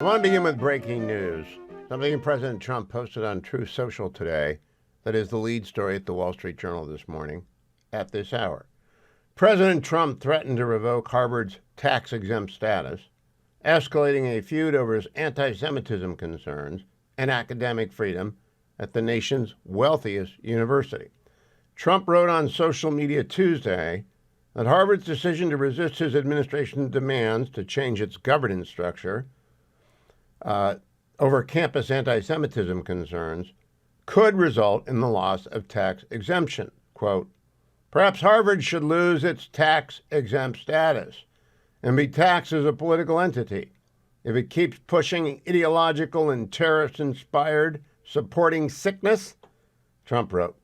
I want to begin with breaking news. Something President Trump posted on Truth Social today that is the lead story at the Wall Street Journal this morning at this hour. President Trump threatened to revoke Harvard's tax-exempt status, escalating a feud over his anti-Semitism concerns and academic freedom at the nation's wealthiest university. Trump wrote on social media Tuesday that Harvard's decision to resist his administration's demands to change its governance structure over campus anti-Semitism concerns could result in the loss of tax exemption. Quote, perhaps Harvard should lose its tax-exempt status and be taxed as a political entity if it keeps pushing ideological and terrorist-inspired supporting sickness, Trump wrote.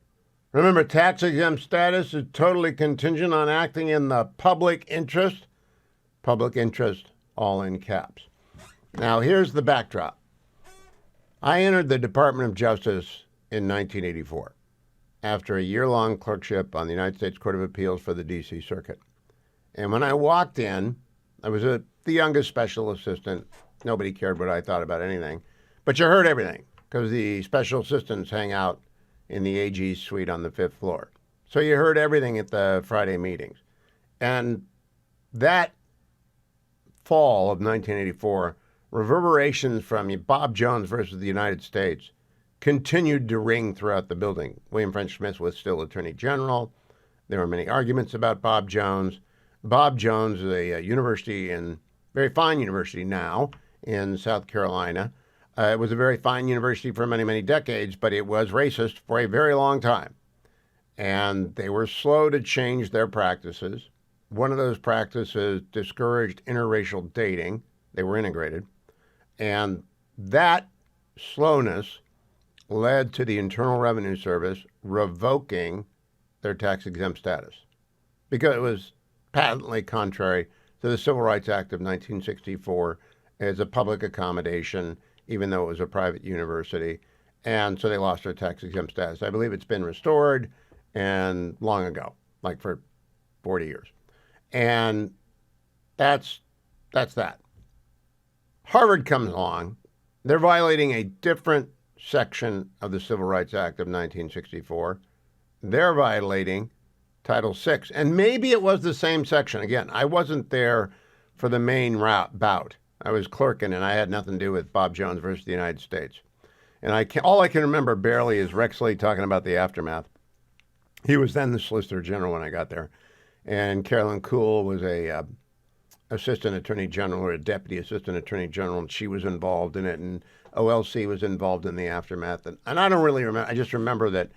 Remember, tax-exempt status is totally contingent on acting in the public interest, all in caps. Now, here's the backdrop. I entered the Department of Justice in 1984 after a year-long clerkship on the United States Court of Appeals for the D.C. Circuit. And when I walked in, I was the youngest special assistant. Nobody cared what I thought about anything. But you heard everything because the special assistants hang out in the AG's suite on the 5th floor. So you heard everything at the Friday meetings. And that fall of 1984, reverberations from Bob Jones versus the United States continued to ring throughout the building. William French Smith was still Attorney General. There were many arguments about Bob Jones. Bob Jones is a very fine university now in South Carolina. It was a very fine university for many, many decades, but it was racist for a very long time. And they were slow to change their practices. One of those practices discouraged interracial dating. They were integrated. And that slowness led to the Internal Revenue Service revoking their tax-exempt status because it was patently contrary to the Civil Rights Act of 1964 as a public accommodation, even though it was a private university. And so they lost their tax-exempt status. I believe it's been restored and long ago, like for 40 years. And that's that. Harvard comes along. They're violating a different section of the Civil Rights Act of 1964. They're violating Title VI. And maybe it was the same section. Again, I wasn't there for the main bout. I was clerking, and I had nothing to do with Bob Jones versus the United States. And all I can remember barely is Rex Lee talking about the aftermath. He was then the Solicitor General when I got there. And Carolyn Kuhl was a assistant attorney general or a deputy assistant attorney general, and she was involved in it. And OLC was involved in the aftermath. And I don't really remember. I just remember that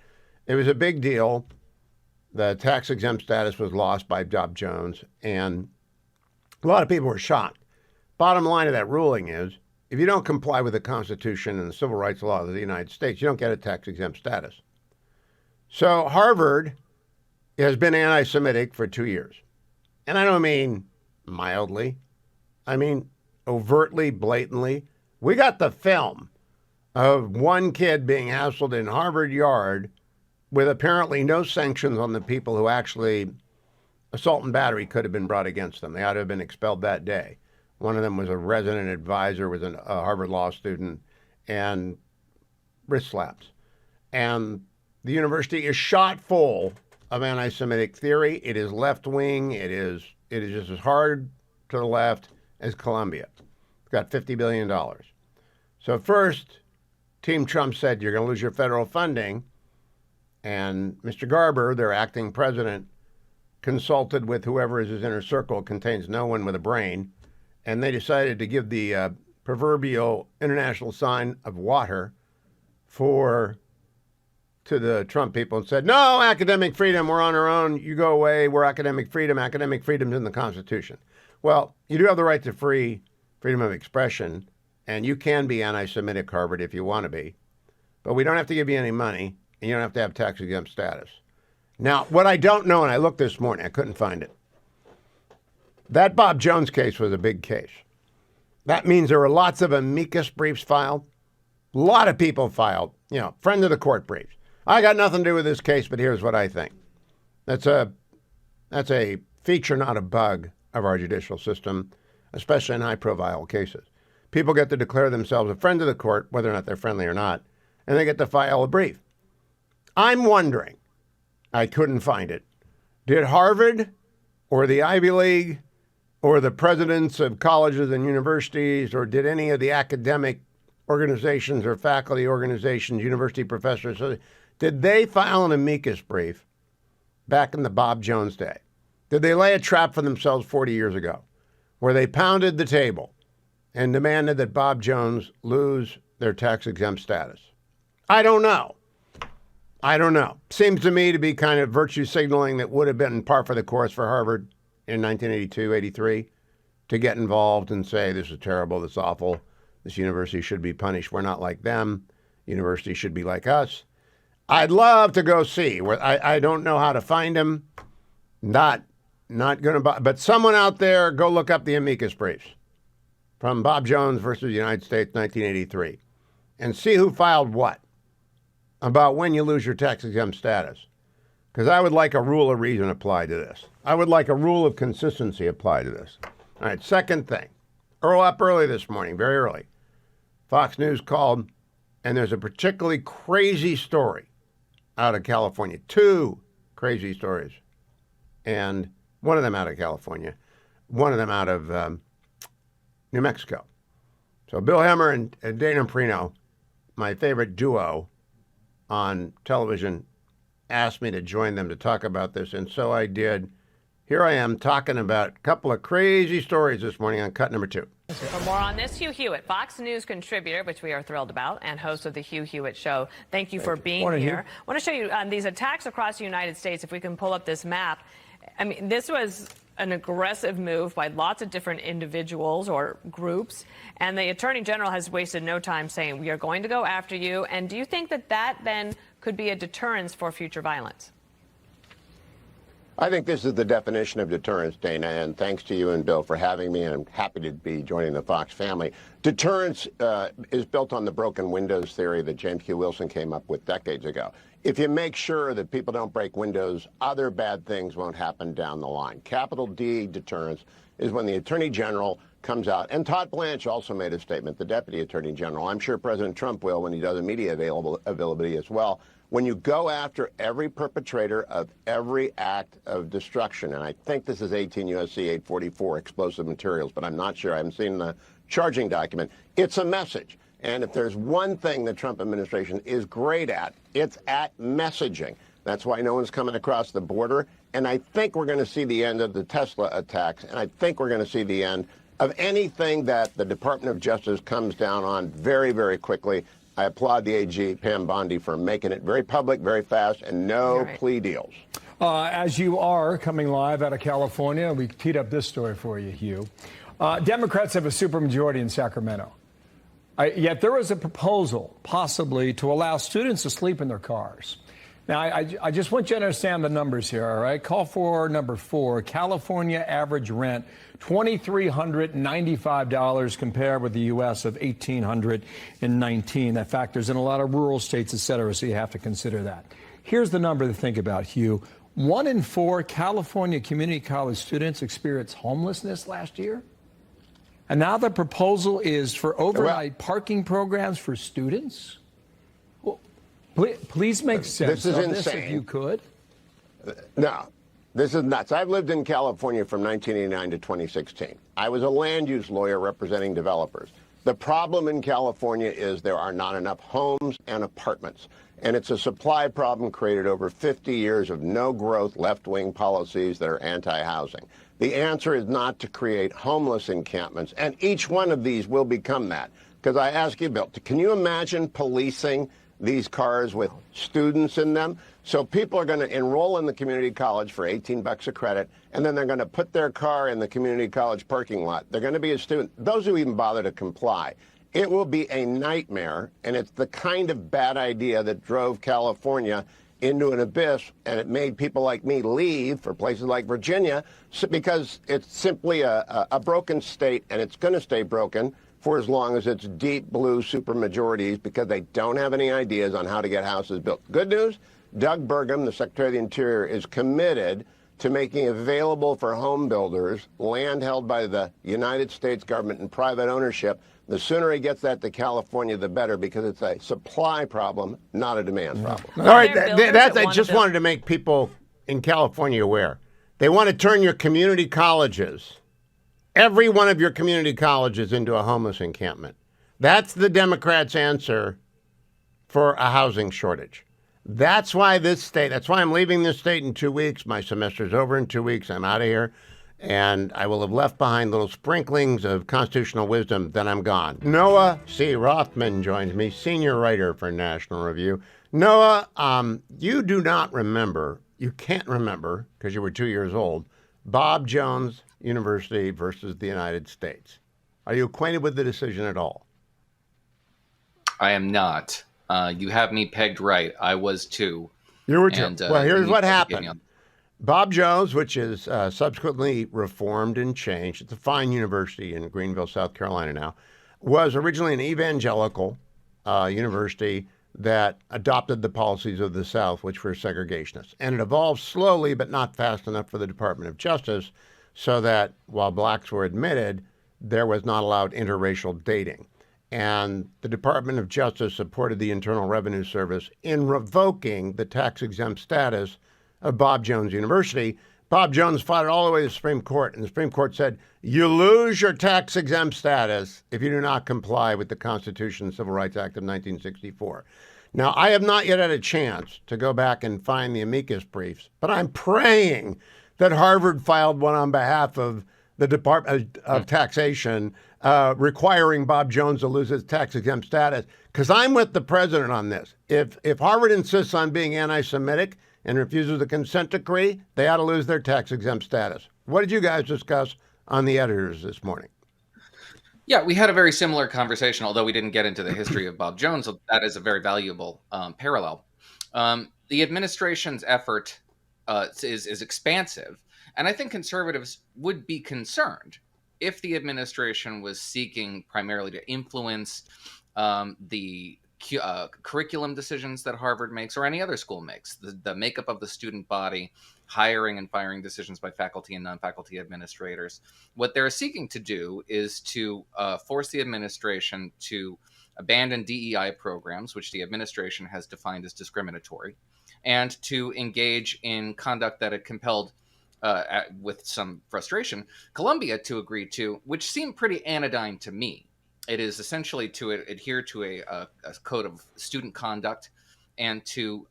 it was a big deal. The tax-exempt status was lost by Bob Jones, and a lot of people were shocked. Bottom line of that ruling is, if you don't comply with the Constitution and the civil rights laws of the United States, you don't get a tax-exempt status. So Harvard has been anti-Semitic for 2 years. And I don't mean mildly. I mean overtly, blatantly. We got the film of one kid being hassled in Harvard Yard with apparently no sanctions on the people who actually assault and battery could have been brought against them. They ought to have been expelled that day. One of them was a resident advisor, was a Harvard law student, and wrist slaps. And the university is shot full of anti-Semitic theory. It is left-wing. It is just as hard to the left as Columbia. It's got $50 billion. So first, Team Trump said, you're going to lose your federal funding. And Mr. Garber, their acting president, consulted with whoever is his inner circle, contains no one with a brain, and they decided to give the proverbial international sign of water to the Trump people and said, no, academic freedom, we're on our own, you go away, we're academic freedom's in the Constitution. Well, you do have the right to freedom of expression, and you can be anti-Semitic, Harvard, if you want to be, but we don't have to give you any money, and you don't have to have tax-exempt status. Now, what I don't know, and I looked this morning, I couldn't find it, that Bob Jones case was a big case. That means there were lots of amicus briefs filed. A lot of people filed, friend of the court briefs. I got nothing to do with this case, but here's what I think. That's a feature, not a bug, of our judicial system, especially in high-profile cases. People get to declare themselves a friend of the court, whether or not they're friendly or not, and they get to file a brief. I'm wondering, I couldn't find it, did Harvard or the Ivy League or the presidents of colleges and universities, or did any of the academic organizations or faculty organizations, university professors, did they file an amicus brief back in the Bob Jones day? Did they lay a trap for themselves 40 years ago, where they pounded the table and demanded that Bob Jones lose their tax-exempt status? I don't know. Seems to me to be kind of virtue signaling that would have been par for the course for Harvard in 1982, 83, to get involved and say, this is terrible, this is awful, this university should be punished. We're not like them. Universities should be like us. I'd love to go see. I don't know how to find him. Not going to, but someone out there, go look up the amicus briefs from Bob Jones versus the United States, 1983, and see who filed what about when you lose your tax-exempt status. Because I would like a rule of reason applied to this. I would like a rule of consistency applied to this. All right, second thing. Up early this morning, very early. Fox News called, and there's a particularly crazy story out of California. Two crazy stories. And one of them out of California, one of them out of New Mexico. So Bill Hemmer and Dana Perino, my favorite duo on television, asked me to join them to talk about this, and so I did. Here I am talking about a couple of crazy stories this morning on cut number 2. For more on this, Hugh Hewitt, Fox News contributor, which we are thrilled about, and host of the Hugh Hewitt Show. Thank you for being here. I want to show you these attacks across the United States. If we can pull up this map. I mean, this was an aggressive move by lots of different individuals or groups, and the Attorney General has wasted no time saying, we are going to go after you. And do you think that that then could be a deterrence for future violence? I think this is the definition of deterrence, Dana, and thanks to you and Bill for having me, and I'm happy to be joining the Fox family. Deterrence is built on the broken windows theory that James Q. Wilson came up with decades ago. If you make sure that people don't break windows, other bad things won't happen down the line. Capital D deterrence is when the Attorney General comes out, and Todd Blanche also made a statement, the Deputy Attorney General. I'm sure President Trump will when he does a media availability as well. When you go after every perpetrator of every act of destruction, and I think this is 18 U.S.C. 844, explosive materials, but I'm not sure. I haven't seen the charging document. It's a message. And if there's one thing the Trump administration is great at, it's at messaging. That's why no one's coming across the border. And I think we're going to see the end of the Tesla attacks, and I think we're going to see the end of anything that the Department of Justice comes down on very, very quickly. I applaud the AG, Pam Bondi, for making it very public, very fast, and no plea deals. As you are coming live out of California, we teed up this story for you, Hugh. Democrats have a supermajority in Sacramento. Yet there was a proposal, possibly, to allow students to sleep in their cars. Now, I just want you to understand the numbers here, all right? Call for number 4, California average rent, $2,395 compared with the U.S. of $1,819. That factors in a lot of rural states, et cetera, so you have to consider that. Here's the number to think about, Hugh. 1 in 4 California community college students experienced homelessness last year. And now the proposal is for overnight parking programs for students. Please make sense of this if you could. No, this is nuts. I've lived in California from 1989 to 2016. I was a land use lawyer representing developers. The problem in California is there are not enough homes and apartments. And it's a supply problem created over 50 years of no-growth left-wing policies that are anti-housing. The answer is not to create homeless encampments, and each one of these will become that. Because I ask you, Bill, can you imagine policing these cars with students in them? So people are going to enroll in the community college for $18 a credit, and then they're going to put their car in the community college parking lot. They're going to be a student. Those who even bother to comply. It will be a nightmare, and it's the kind of bad idea that drove California into an abyss, and it made people like me leave for places like Virginia because it's simply a broken state, and it's going to stay broken for as long as it's deep blue supermajorities because they don't have any ideas on how to get houses built. Good news, Doug Burgum, the Secretary of the Interior, is committed to making available for home builders land held by the United States government in private ownership. The sooner he gets that to California, the better, because it's a supply problem, not a demand problem. Well, All right, there are builders that's, that I wanna just build- wanted to make people in California aware. They want to turn your community colleges, every one of your community colleges, into a homeless encampment. That's the Democrats' answer for a housing shortage. That's why I'm leaving this state in 2 weeks. My semester's over in 2 weeks. I'm out of here. And I will have left behind little sprinklings of constitutional wisdom, then I'm gone. Noah C. Rothman joins me, senior writer for National Review. Noah, you do not remember, you can't remember, because you were 2 years old, Bob Jones University versus the United States. Are you acquainted with the decision at all? I am not. You have me pegged right. I was too. You were too. And, well, here's what you happened. Bob Jones, which is subsequently reformed and changed, it's a fine university in Greenville, South Carolina now, was originally an evangelical university that adopted the policies of the South, which were segregationists. And it evolved slowly, but not fast enough for the Department of Justice, so that while blacks were admitted, there was not allowed interracial dating. And the Department of Justice supported the Internal Revenue Service in revoking the tax-exempt status of Bob Jones University. Bob Jones fought it all the way to the Supreme Court, and the Supreme Court said, you lose your tax-exempt status if you do not comply with the Constitution and Civil Rights Act of 1964. Now, I have not yet had a chance to go back and find the amicus briefs, but I'm praying that Harvard filed one on behalf of the Department of Taxation requiring Bob Jones to lose his tax-exempt status, because I'm with the president on this. If Harvard insists on being anti-Semitic and refuses the consent decree, they ought to lose their tax-exempt status. What did you guys discuss on the editors this morning? Yeah, we had a very similar conversation, although we didn't get into the history of Bob Jones. That is a very valuable parallel. The administration's effort is expansive, and I think conservatives would be concerned if the administration was seeking primarily to influence the curriculum decisions that Harvard makes or any other school makes, the makeup of the student body, hiring and firing decisions by faculty and non-faculty administrators. What they're seeking to do is to force the administration to abandon DEI programs, which the administration has defined as discriminatory, and to engage in conduct that it compelled, with some frustration, Columbia to agree to, which seemed pretty anodyne to me. It is essentially to adhere to a code of student conduct and to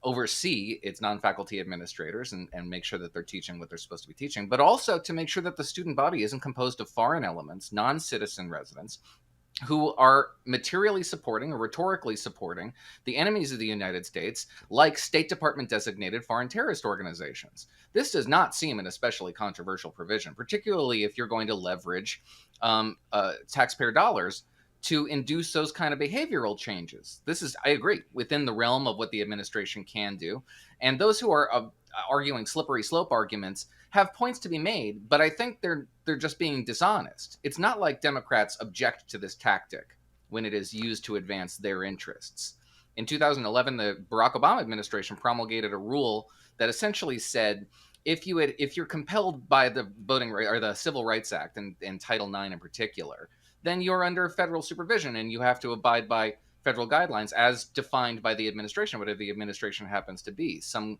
oversee its non-faculty administrators and make sure that they're teaching what they're supposed to be teaching, but also to make sure that the student body isn't composed of foreign elements, non-citizen residents, who are materially supporting or rhetorically supporting the enemies of the United States, like State Department designated foreign terrorist organizations. This does not seem an especially controversial provision, particularly if you're going to leverage taxpayer dollars to induce those kind of behavioral changes. This is, I agree, within the realm of what the administration can do. And those who are arguing slippery slope arguments have points to be made, but I think they're just being dishonest. It's not like Democrats object to this tactic when it is used to advance their interests. In 2011, the Barack Obama administration promulgated a rule that essentially said, if you're compelled by the Voting Right or the Civil Rights Act and Title IX in particular, then you're under federal supervision and you have to abide by federal guidelines as defined by the administration, whatever the administration happens to be. Some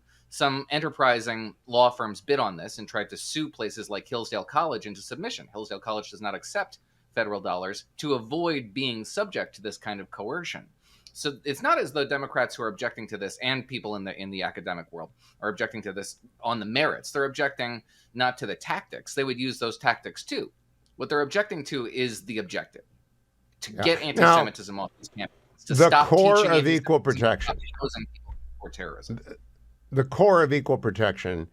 enterprising law firms bid on this and tried to sue places like Hillsdale College into submission. Hillsdale College does not accept federal dollars to avoid being subject to this kind of coercion. So it's not as though Democrats who are objecting to this and people in the academic world are objecting to this on the merits. They're objecting not to the tactics. They would use those tactics too. What they're objecting to is the objective, to get anti-Semitism off these campuses, to stop teaching core of equal protection for terrorism. The core of equal protection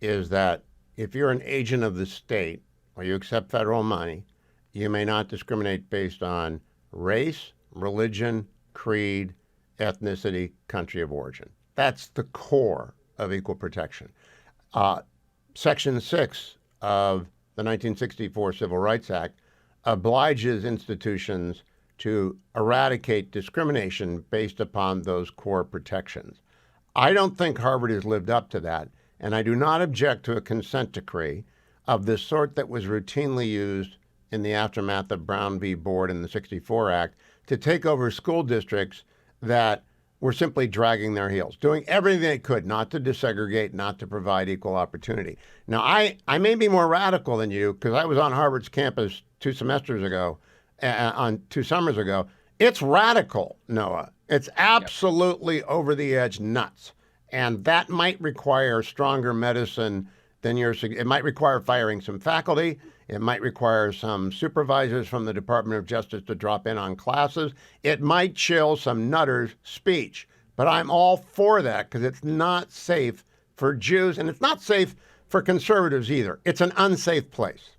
is that if you're an agent of the state or you accept federal money, you may not discriminate based on race, religion, creed, ethnicity, country of origin. That's the core of equal protection. Section 6 of the 1964 Civil Rights Act obliges institutions to eradicate discrimination based upon those core protections. I don't think Harvard has lived up to that. and I do not object to a consent decree of the sort that was routinely used in the aftermath of Brown v. Board and the 64 Act to take over school districts that were simply dragging their heels, doing everything they could not to desegregate, not to provide equal opportunity. Now, I may be more radical than you because I was on Harvard's campus 2 summers ago. It's radical, Noah. It's absolutely over the edge nuts. And that might require stronger medicine than it might require firing some faculty. It might require some supervisors from the Department of Justice to drop in on classes. It might chill some nutters' speech. But I'm all for that because it's not safe for Jews, and it's not safe for conservatives either. It's an unsafe place.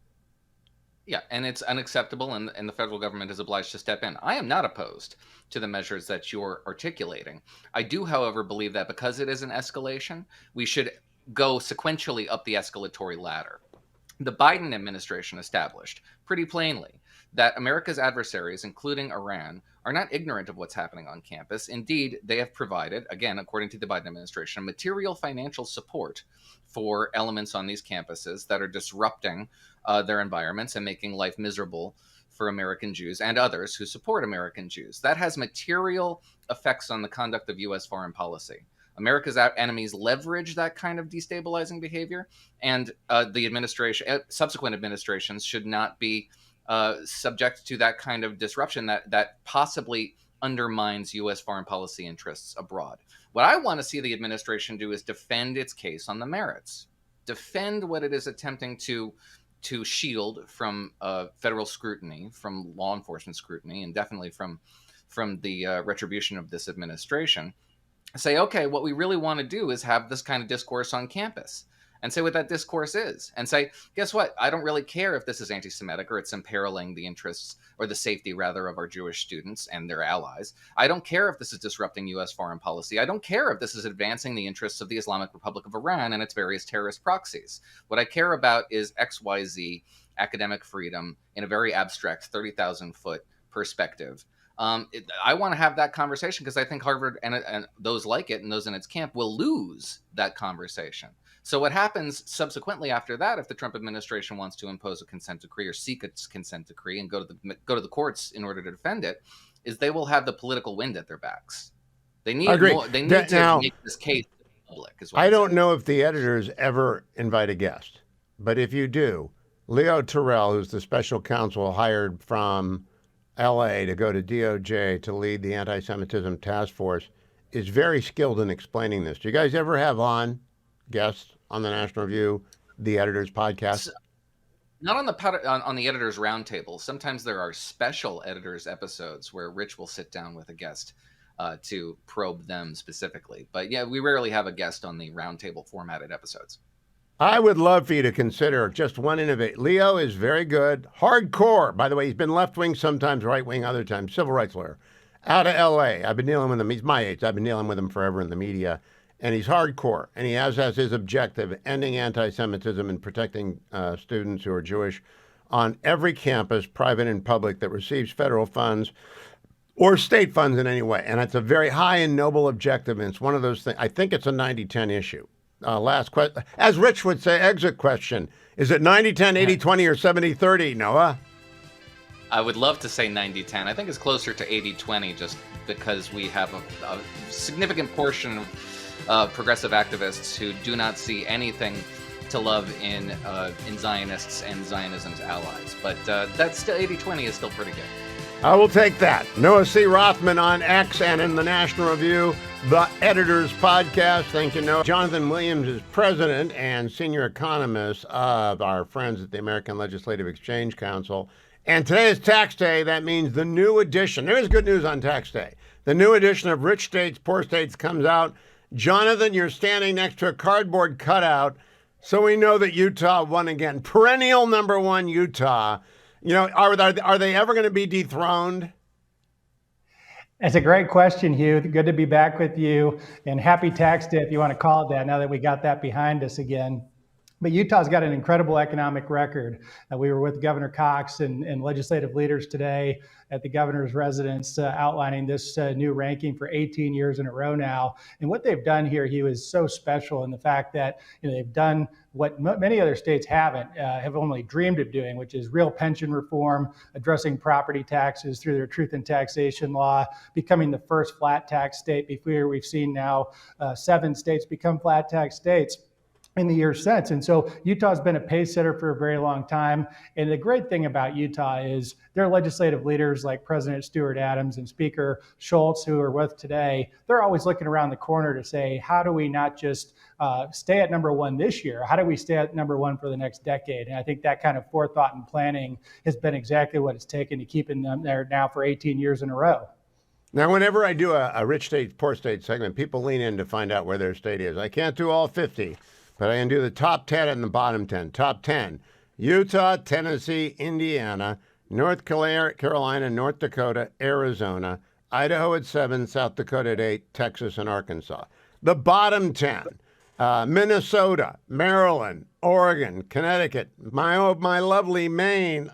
Yeah, and it's unacceptable, and the federal government is obliged to step in. I am not opposed to the measures that you're articulating. I do, however, believe that because it is an escalation, we should go sequentially up the escalatory ladder. The Biden administration established pretty plainly that America's adversaries, including Iran, are not ignorant of what's happening on campus. Indeed, they have provided, again, according to the Biden administration, material financial support for elements on these campuses that are disrupting their environments and making life miserable for American Jews and others who support American Jews. That has material effects on the conduct of U.S. foreign policy. America's enemies leverage that kind of destabilizing behavior, and the subsequent administrations should not be subject to that kind of disruption that possibly undermines U.S. foreign policy interests abroad. What I want to see the administration do is defend its case on the merits, defend what it is attempting to shield from federal scrutiny, from law enforcement scrutiny, and definitely from the retribution of this administration. Say, okay, what we really want to do is have this kind of discourse on campus, and say what that discourse is, and say, guess what? I don't really care if this is anti-Semitic or it's imperiling the interests or the safety, rather, of our Jewish students and their allies. I don't care if this is disrupting U.S. foreign policy. I don't care if this is advancing the interests of the Islamic Republic of Iran and its various terrorist proxies. What I care about is XYZ academic freedom in a very abstract 30,000-foot perspective. I want to have that conversation because I think Harvard and those like it and those in its camp will lose that conversation. So what happens subsequently after that, if the Trump administration wants to impose a consent decree or seek a consent decree and go to the courts in order to defend it, is they will have the political wind at their backs. They need to make this case public. I don't know if the editors ever invite a guest, but if you do, Leo Terrell, who's the special counsel hired from L.A. to go to DOJ to lead the anti-Semitism task force, is very skilled in explaining this. Do you guys ever have on guests on the National Review, the editors podcast? Not on the editors roundtable. Sometimes there are special editors episodes where Rich will sit down with a guest to probe them specifically. But yeah, we rarely have a guest on the roundtable formatted episodes. I would love for you to consider just one innovate. Leo is very good. Hardcore. By the way, he's been left-wing sometimes, right-wing other times. Civil rights lawyer. Out of L.A. I've been dealing with him. He's my age. I've been dealing with him forever in the media. And he's hardcore. And he has as his objective ending anti-Semitism and protecting students who are Jewish on every campus, private and public, that receives federal funds or state funds in any way. And it's a very high and noble objective. And it's one of those things. I think it's a 90-10 issue. Last question. As Rich would say, exit question. Is it 90-10, 80-20, or 70-30, Noah? I would love to say 90-10. I think it's closer to 80-20 just because we have a significant portion of progressive activists who do not see anything to love in Zionists and Zionism's allies. But that's still 80-20 is still pretty good. I will take that. Noah C. Rothman on X and in the National Review, the Editors Podcast. Thank you, Noah. Jonathan Williams is president and senior economist of our friends at the American Legislative Exchange Council. And today is tax day. That means the new edition. There is good news on tax day. The new edition of Rich States, Poor States comes out. Jonathan, you're standing next to a cardboard cutout, so we know that Utah won again. Perennial number one Utah. You know, are they ever going to be dethroned? That's a great question, Hugh. Good to be back with you. And happy tax day, if you want to call it that, now that we got that behind us again. But Utah's got an incredible economic record. We were with Governor Cox and legislative leaders today at the governor's residence outlining this new ranking for 18 years in a row now. And what they've done here, Hugh, is so special in the fact that they've done what many other states haven't, have only dreamed of doing, which is real pension reform, addressing property taxes through their truth in taxation law, becoming the first flat tax state. Before we've seen now 7 states become flat tax states in the years since. And so Utah's been a pace setter for a very long time. And the great thing about Utah is their legislative leaders like President Stuart Adams and Speaker Schultz, who are with today, they're always looking around the corner to say, how do we not just stay at number 1 this year? How do we stay at number 1 for the next decade? And I think that kind of forethought and planning has been exactly what it's taken to keeping them there now for 18 years in a row. Now, whenever I do a rich state, poor state segment, people lean in to find out where their state is. I can't do all 50. But I can do the top 10 and the bottom 10. Top 10, Utah, Tennessee, Indiana, North Carolina, North Dakota, Arizona, Idaho at 7, South Dakota at 8, Texas and Arkansas. The bottom 10, Minnesota, Maryland, Oregon, Connecticut, my lovely Maine,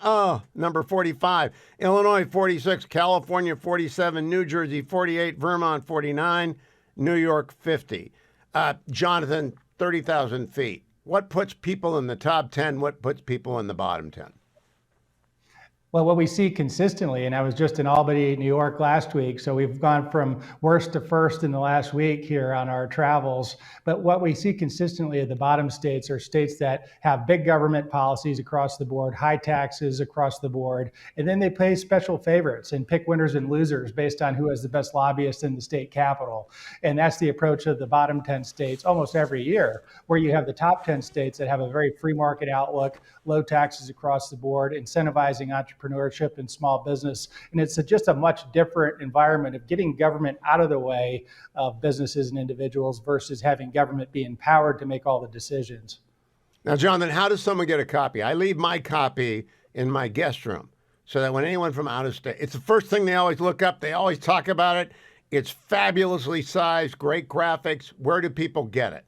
number 45, Illinois 46, California 47, New Jersey 48, Vermont 49, New York 50. Jonathan, 30,000 feet. What puts people in the top 10? What puts people in the bottom 10? Well, what we see consistently, and I was just in Albany, New York last week, so we've gone from worst to first in the last week here on our travels. But what we see consistently at the bottom states are states that have big government policies across the board, high taxes across the board, and then they play special favorites and pick winners and losers based on who has the best lobbyists in the state capital. And that's the approach of the bottom 10 states almost every year, where you have the top 10 states that have a very free market outlook, low taxes across the board, incentivizing entrepreneurship and small business. And it's just a much different environment of getting government out of the way of businesses and individuals versus having government be empowered to make all the decisions. Now, Jonathan, how does someone get a copy? I leave my copy in my guest room so that when anyone from out of state, it's the first thing they always look up. They always talk about it. It's fabulously sized, great graphics. Where do people get it?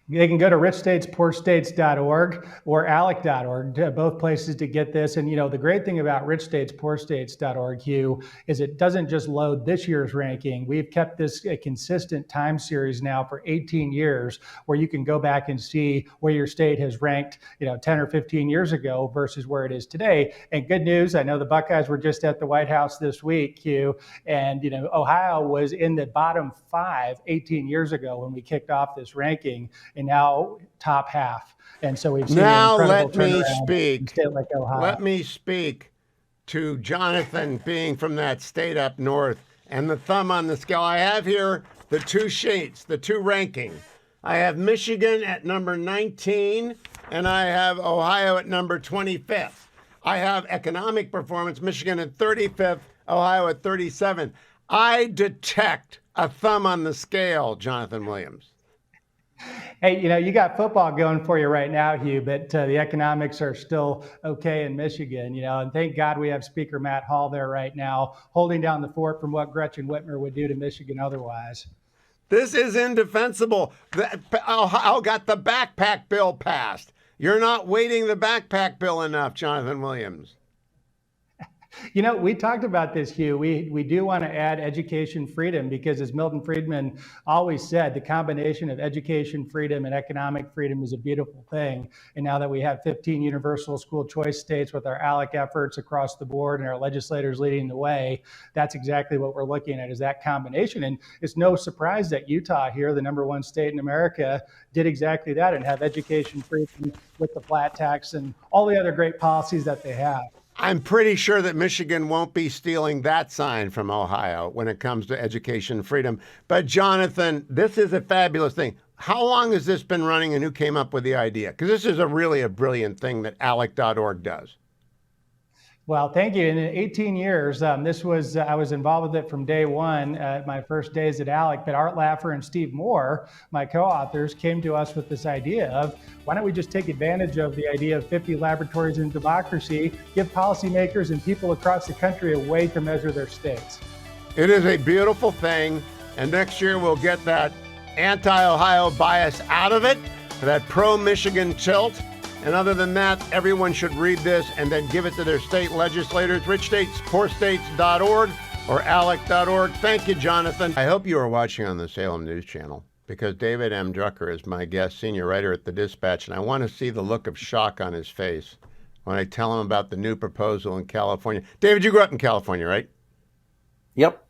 They can go to richstatespoorstates.org or alec.org, both places to get this. And, the great thing about richstatespoorstates.org, Hugh, is it doesn't just load this year's ranking. We've kept this a consistent time series now for 18 years where you can go back and see where your state has ranked, 10 or 15 years ago versus where it is today. And good news, I know the Buckeyes were just at the White House this week, Hugh, and, Ohio was in the bottom 5 18 years ago when we kicked off this ranking. And now top half. And so we've seen now an let incredible me turnaround speak. in a state like Ohio. Let me speak to Jonathan being from that state up north and the thumb on the scale. I have here the 2 sheets, the 2 ranking. I have Michigan at number 19 and I have Ohio at number 25th. I have economic performance, Michigan at 35th, Ohio at 37th. I detect a thumb on the scale, Jonathan Williams. Hey, you got football going for you right now, Hugh, but the economics are still okay in Michigan, and thank God we have Speaker Matt Hall there right now, holding down the fort from what Gretchen Whitmer would do to Michigan otherwise. This is indefensible. Ohio got the backpack bill passed. You're not weighting the backpack bill enough, Jonathan Williams. We talked about this, Hugh. We do want to add education freedom because, as Milton Friedman always said, the combination of education freedom and economic freedom is a beautiful thing. And now that we have 15 universal school choice states with our ALEC efforts across the board and our legislators leading the way, that's exactly what we're looking at, is that combination. And it's no surprise that Utah here, the number 1 state in America, did exactly that and have education freedom with the flat tax and all the other great policies that they have. I'm pretty sure that Michigan won't be stealing that sign from Ohio when it comes to education freedom. But Jonathan, this is a fabulous thing. How long has this been running and who came up with the idea? Because this is really a brilliant thing that alec.org does. Well, thank you. In 18 years, I was involved with it from day one, my first days at ALEC, but Art Laffer and Steve Moore, my co-authors, came to us with this idea of, why don't we just take advantage of the idea of 50 laboratories in democracy, give policymakers and people across the country a way to measure their states. It is a beautiful thing, and next year we'll get that anti-Ohio bias out of it. that pro-Michigan tilt. And other than that, everyone should read this and then give it to their state legislators. richstatespoorstates.org or alec.org. Thank you, Jonathan. I hope you are watching on the Salem News Channel, because David M. Drucker is my guest, senior writer at the Dispatch, and I want to see the look of shock on his face when I tell him about the new proposal in California. David, you grew up in California, right? Yep.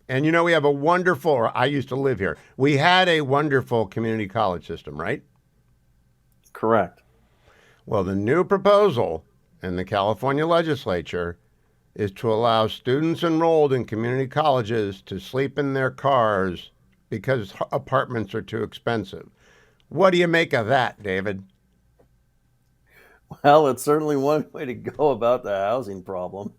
And you know, we have a wonderful, or I used to live here, we had a wonderful community college system, right? Correct. Well, the new proposal in the California legislature is to allow students enrolled in community colleges to sleep in their cars because apartments are too expensive. What do you make of that, David? Well, it's certainly one way to go about the housing problem.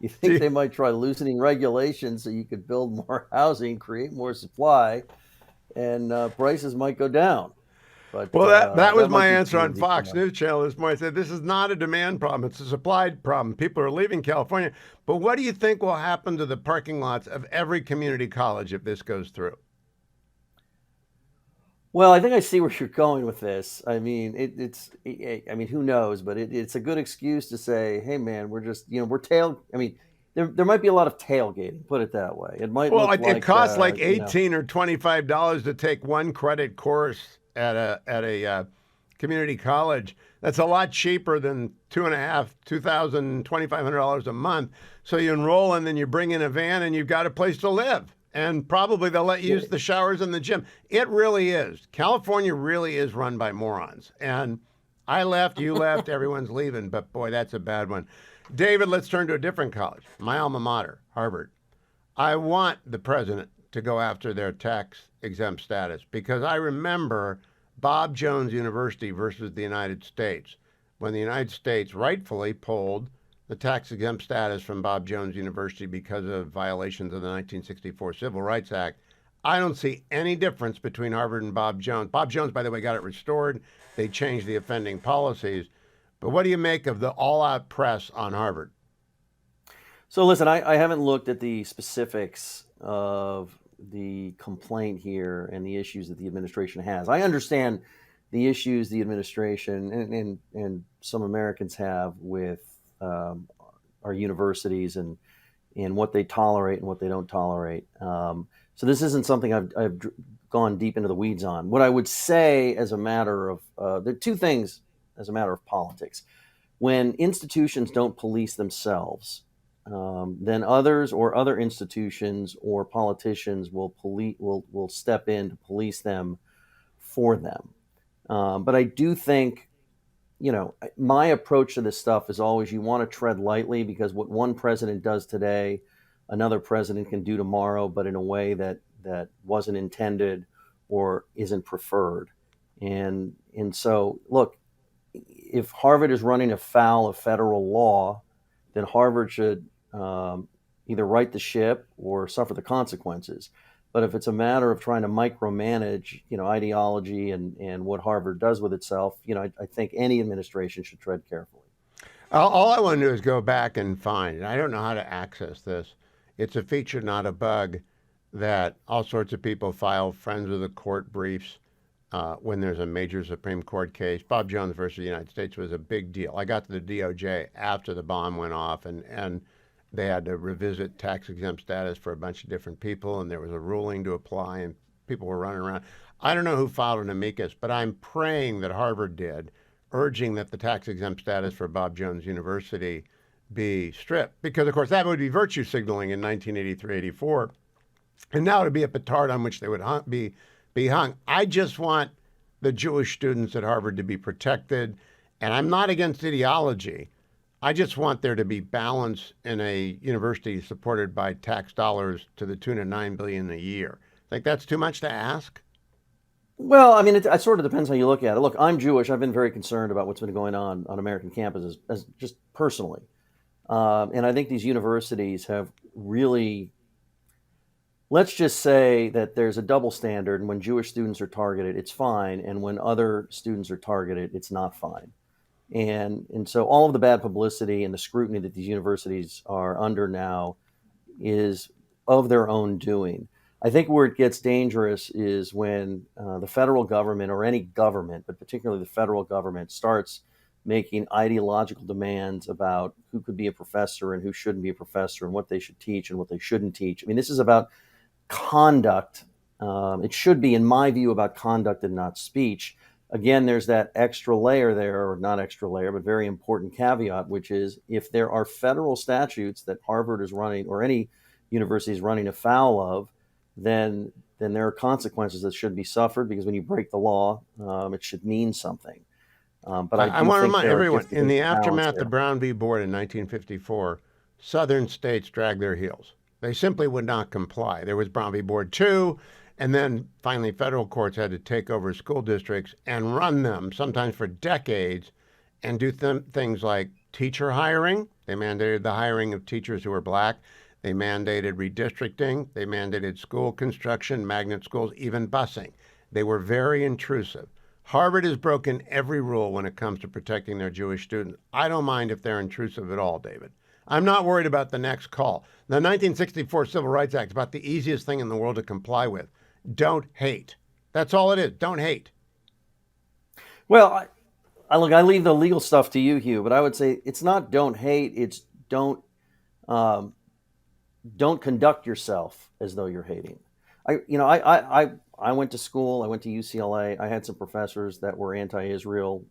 You think they might try loosening regulations so you could build more housing, create more supply, and prices might go down. But, well, that was my might be answer on easy Fox for them. News Channel this morning. I said, this is not a demand problem. It's a supply problem. People are leaving California. But what do you think will happen to the parking lots of every community college if this goes through? Well, I think I see where you're going with this. I mean, I mean, who knows? But it's a good excuse to say, hey, man, we're just, I mean, there might be a lot of tailgating, put it that way. It might look it costs like $18 you know, or $25 to take one credit course at a community college. That's a lot cheaper than $2,500 a month. So you enroll and then you bring in a van and you've got a place to live. And probably they'll let you use the showers in the gym. It really is. California really is run by morons. And I left, you left, everyone's leaving. But boy, that's a bad one. David, let's turn to a different college. My alma mater, Harvard. I want the president to go after their tax exempt status because I remember Bob Jones University versus the United States, when the United States rightfully pulled the tax exempt status from Bob Jones University because of violations of the 1964 Civil Rights Act. I don't see any difference between Harvard and Bob Jones. Bob Jones, by the way, got it restored. They changed the offending policies. But what do you make of the all-out press on Harvard? So listen, I haven't looked at the specifics of the complaint here and the issues that the administration has. I understand the issues the administration and some Americans have with our universities and what they tolerate and what they don't tolerate. So this isn't something I've gone deep into the weeds on. What I would say as a matter of, there are two things as a matter of politics. When institutions don't police themselves, then others or other institutions or politicians will step in to police them for them. But I do think, my approach to this stuff is always you want to tread lightly because what one president does today, another president can do tomorrow, but in a way that wasn't intended or isn't preferred. And so, look, if Harvard is running afoul of federal law, then Harvard should either right the ship or suffer the consequences. But if it's a matter of trying to micromanage, ideology and what Harvard does with itself, I think any administration should tread carefully. All I want to do is go back and find, and I don't know how to access this. It's a feature, not a bug, that all sorts of people file friends of the court briefs when there's a major Supreme Court case. Bob Jones versus the United States was a big deal. I got to the DOJ after the bomb went off, and they had to revisit tax-exempt status for a bunch of different people, and there was a ruling to apply, and people were running around. I don't know who filed an amicus, but I'm praying that Harvard did, urging that the tax-exempt status for Bob Jones University be stripped, because, of course, that would be virtue signaling in 1983-84, and now it would be a petard on which they would be hung. I just want the Jewish students at Harvard to be protected, and I'm not against ideology. I just want there to be balance in a university supported by tax dollars to the tune of $9 billion a year. Think that's too much to ask? Well, I mean, it sort of depends how you look at it. Look, I'm Jewish. I've been very concerned about what's been going on American campuses, as just personally. And I think these universities have really, let's just say that there's a double standard, and when Jewish students are targeted, it's fine, and when other students are targeted, it's not fine. And so all of the bad publicity and the scrutiny that these universities are under now is of their own doing. I think where it gets dangerous is when the federal government, or any government, but particularly the federal government, starts making ideological demands about who could be a professor and who shouldn't be a professor and what they should teach and what they shouldn't teach. I mean, this is about conduct. It should be, in my view, about conduct and not speech. Again, there's that extra layer there, or not extra layer, but very important caveat, which is if there are federal statutes that Harvard is running or any university is running afoul of, then there are consequences that should be suffered, because when you break the law, it should mean something. But I want to remind everyone, in the aftermath there. of Brown v. Board in 1954, Southern states dragged their heels. They simply would not comply. There was Brown v. Board 2, and then finally federal courts had to take over school districts and run them, sometimes for decades, and do things like teacher hiring. They mandated the hiring of teachers who were black. They mandated redistricting. They mandated school construction, magnet schools, even busing. They were very intrusive. Harvard has broken every rule when it comes to protecting their Jewish students. I don't mind if they're intrusive at all, David. I'm not worried about the next call. The 1964 Civil Rights Act is about the easiest thing in the world to comply with. Don't hate. That's all it is. Don't hate. Well, I leave the legal stuff to you, Hugh, but I would say it's not don't hate. It's don't conduct yourself as though you're hating. I went to school. I went to UCLA. I had some professors that were anti-Israel,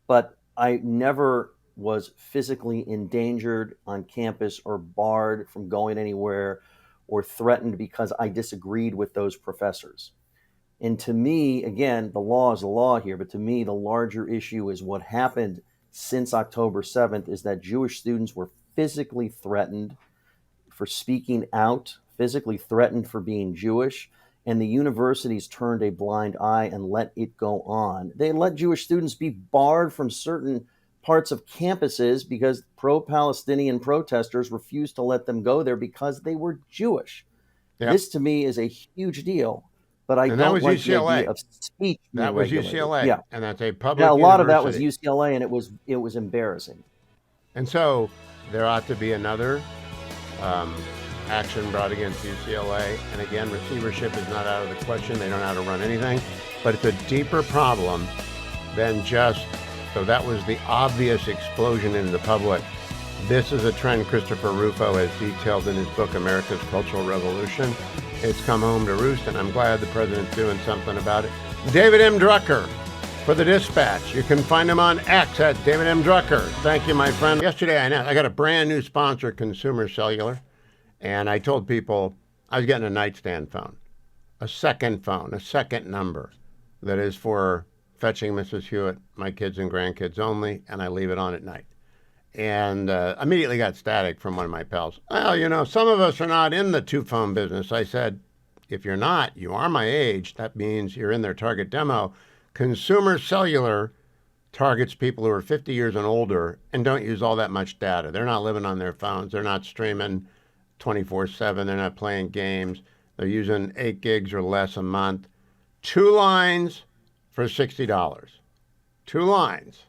but I never was physically endangered on campus or barred from going anywhere or threatened because I disagreed with those professors. And to me, again, the law is the law here, but to me, the larger issue is what happened since October 7th is that Jewish students were physically threatened for speaking out, physically threatened for being Jewish, and the universities turned a blind eye and let it go on. They let Jewish students be barred from certain parts of campuses because pro-Palestinian protesters refused to let them go there because they were Jewish. Yep. This, to me, is a huge deal, but I don't like UCLA. The idea of speech. That was UCLA, yeah, and that's a public Now, a lot of that was university. UCLA, and it was embarrassing. And so there ought to be another action brought against UCLA. And again, receivership is not out of the question. They don't know how to run anything. But it's a deeper problem than just, so that was the obvious explosion in the public. This is a trend Christopher Rufo has detailed in his book, America's Cultural Revolution. It's come home to roost, and I'm glad the president's doing something about it. David M. Drucker for the Dispatch. You can find him on X at David M. Drucker. Thank you, my friend. Yesterday, I got a brand new sponsor, Consumer Cellular. And I told people I was getting a nightstand phone, a second number that is for fetching Mrs. Hewitt, my kids and grandkids only, and I leave it on at night. And immediately got static from one of my pals. Well, some of us are not in the two-phone business. I said, if you're not, you are my age. That means you're in their target demo. Consumer Cellular targets people who are 50 years and older and don't use all that much data. They're not living on their phones. They're not streaming 24/7. They're not playing games. They're using 8 gigs or less a month. 2 lines for $60. 2 lines